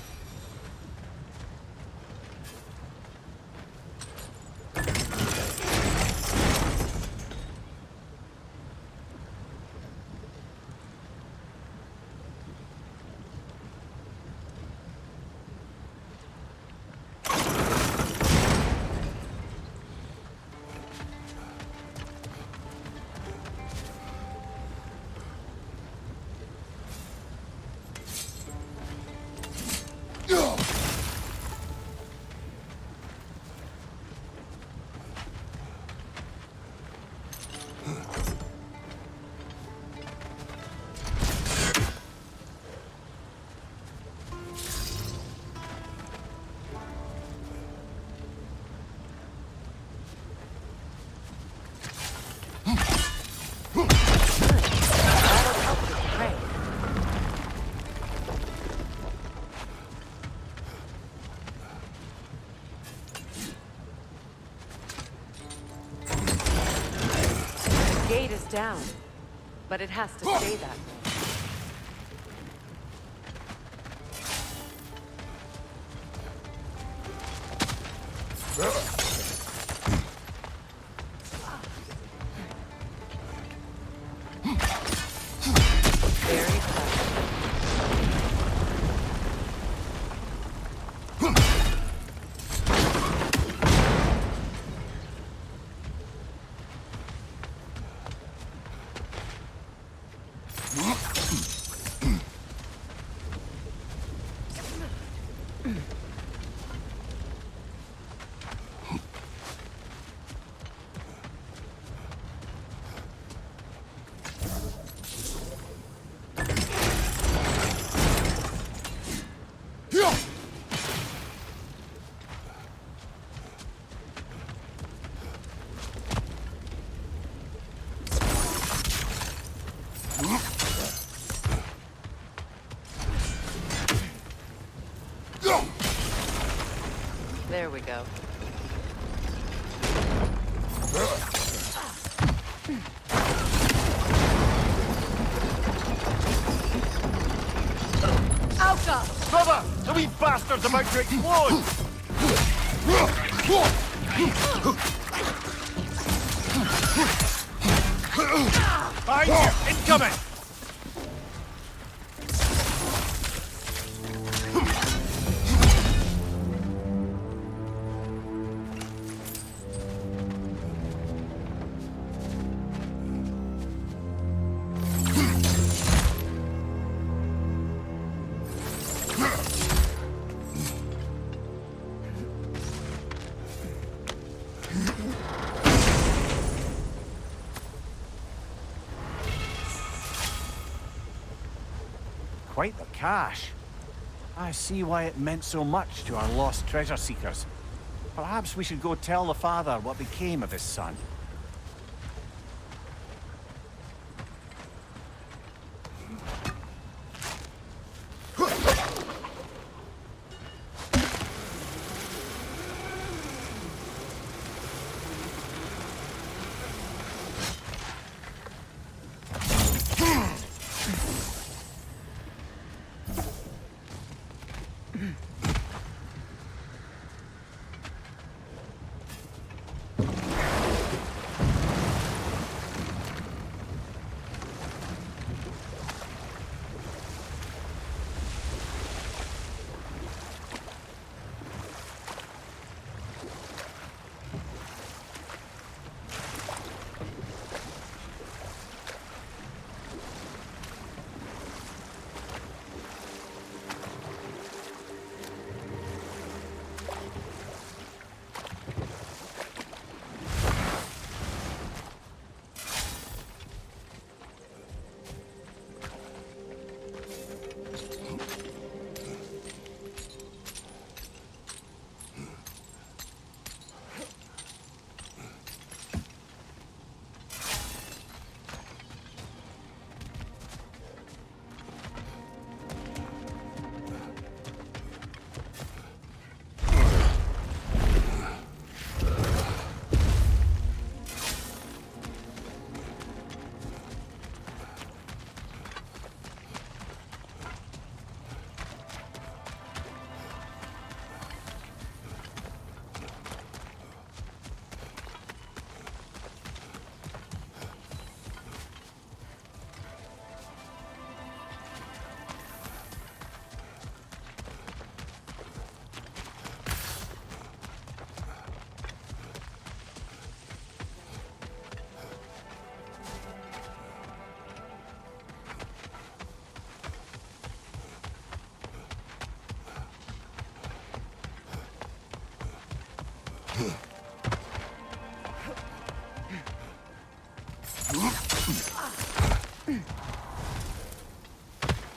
Gate is down, but it has to stay that way. There we go. up! Brother! The wee bastard's about to explode! Behind you! Incoming! Quite the cache. I see why it meant so much to our lost treasure seekers. Perhaps we should go tell the father what became of his son.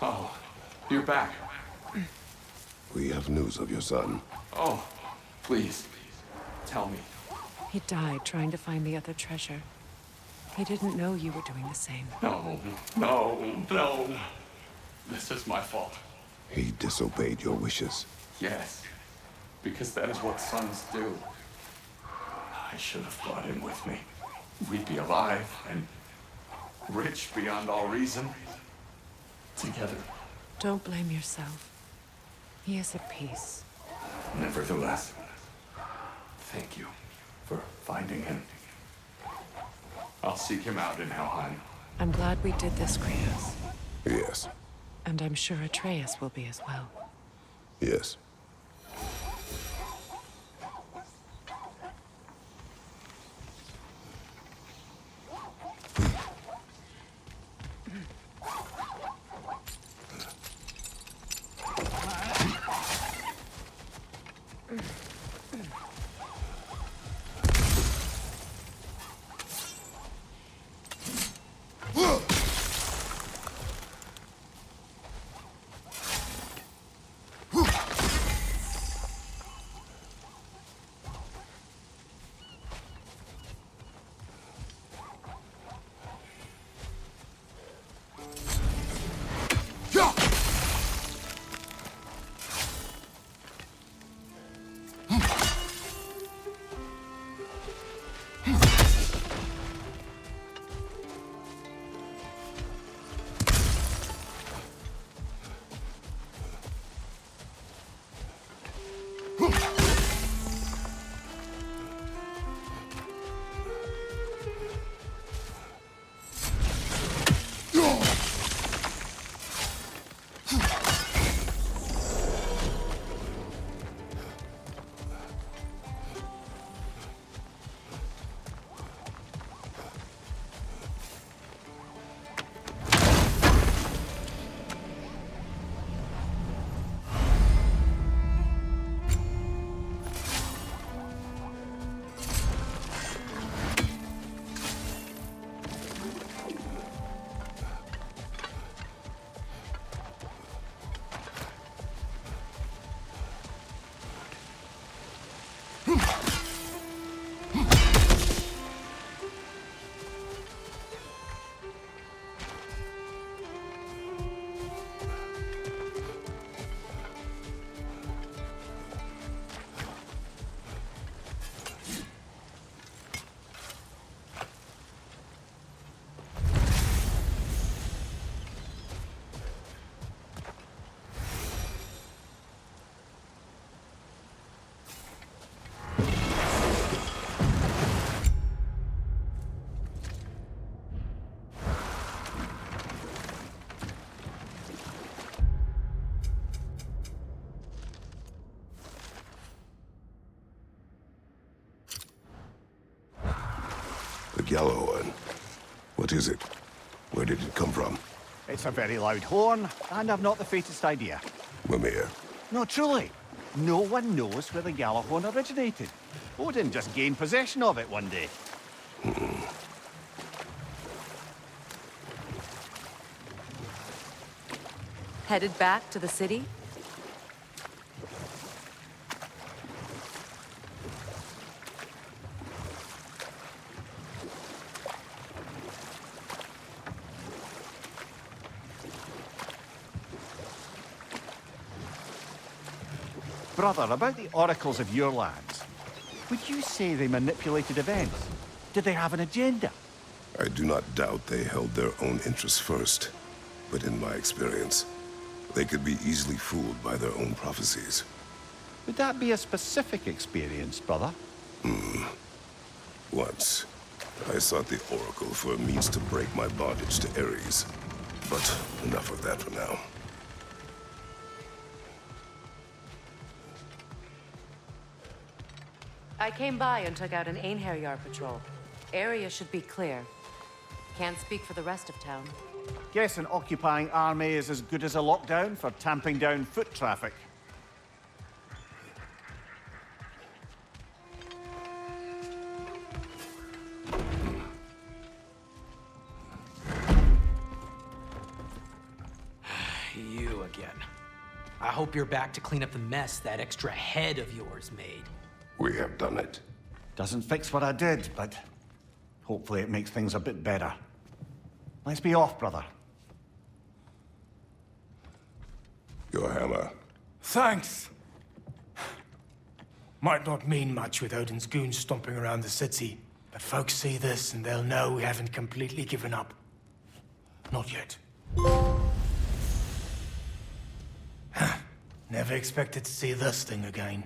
Oh, you're back. We have news of your son. Oh, please, tell me. He died trying to find the other treasure. He didn't know you were doing the same. No, no, no. This is my fault. He disobeyed your wishes. Yes, because that is what sons do. I should have brought him with me. We'd be alive and rich beyond all reason. Together. Don't blame yourself. He is at peace. Nevertheless, thank you for finding him. I'll seek him out in Helheim. I'm glad we did this, Kratos. Yes. And I'm sure Atreus will be as well. Yes. Gjallarhorn. What is it? Where did it come from? It's a very loud horn, and I've not the faintest idea. Mimir. No, truly. No one knows where the Gjallarhorn originated. Odin just gained possession of it one day. Headed back to the city? Brother, about the oracles of your lands, would you say they manipulated events? Did they have an agenda? I do not doubt they held their own interests first. But in my experience, they could be easily fooled by their own prophecies. Would that be a specific experience, brother? Once, I sought the Oracle for a means to break my bondage to Ares. But enough of that for now. I came by and took out an Einherjar patrol. Area should be clear. Can't speak for the rest of town. Guess an occupying army is as good as a lockdown for tamping down foot traffic. You again. I hope you're back to clean up the mess that extra head of yours made. We have done it. Doesn't fix what I did, but hopefully it makes things a bit better. Let's be off, brother. Your hammer. Thanks. Might not mean much with Odin's goons stomping around the city, but folks see this and they'll know we haven't completely given up. Not yet. Never expected to see this thing again.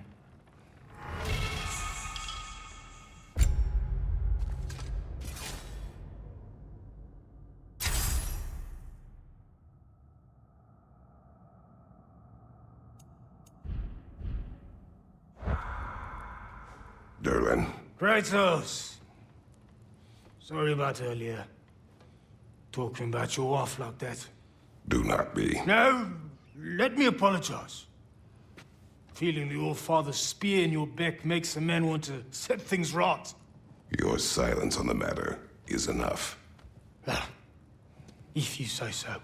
Durlin. Kratos! Sorry about earlier. Talking about your wife like that. Do not be. No, let me apologize. Feeling the All-Father's spear in your back makes a man want to set things right. Your silence on the matter is enough. If you say so.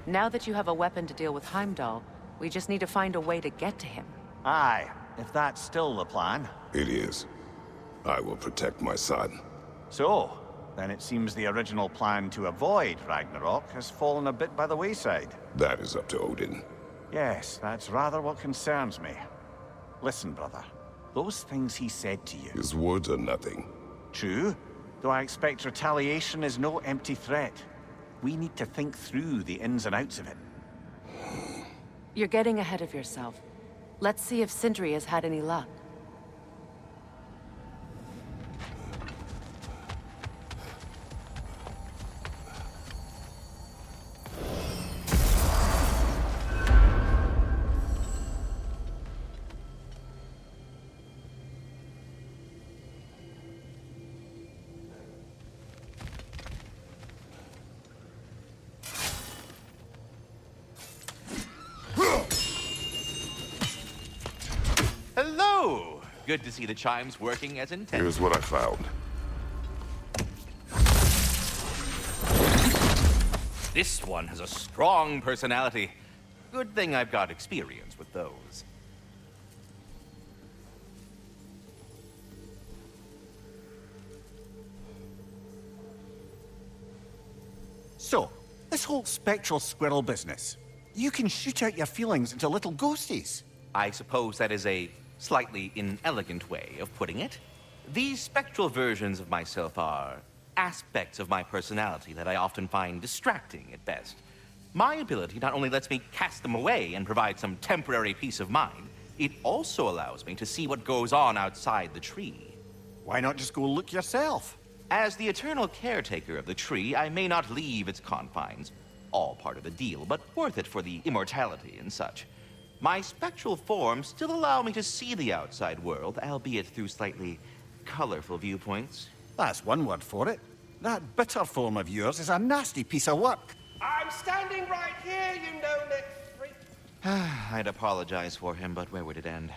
Now that you have a weapon to deal with Heimdall, we just need to find a way to get to him. Aye, if that's still the plan. It is. I will protect my son. So, then it seems the original plan to avoid Ragnarok has fallen a bit by the wayside. That is up to Odin. Yes, that's rather what concerns me. Listen, brother. Those things he said to you... His words are nothing. True, though I expect retaliation is no empty threat. We need to think through the ins and outs of it. You're getting ahead of yourself. Let's see if Sindri has had any luck. Hello! Good to see the chimes working as intended. Here's what I found. This one has a strong personality. Good thing I've got experience with those. So, this whole spectral squirrel business. You can shoot out your feelings into little ghosties. I suppose that is a slightly inelegant way of putting it. These spectral versions of myself are aspects of my personality that I often find distracting at best. My ability not only lets me cast them away and provide some temporary peace of mind, it also allows me to see what goes on outside the tree. Why not just go look yourself? As the eternal caretaker of the tree, I may not leave its confines. All part of the deal, but worth it for the immortality and such. My spectral forms still allow me to see the outside world, albeit through slightly colorful viewpoints. That's one word for it. That bitter form of yours is a nasty piece of work. I'm standing right here, you no-neck freak. I'd apologize for him, but where would it end?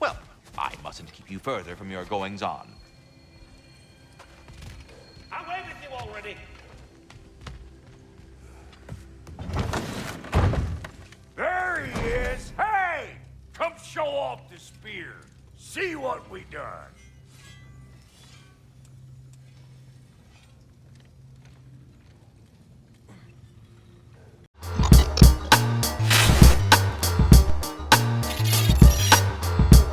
Well, I mustn't keep you further from your goings-on. Away with you already. There he is! Hey! Come show off the spear. See what we done.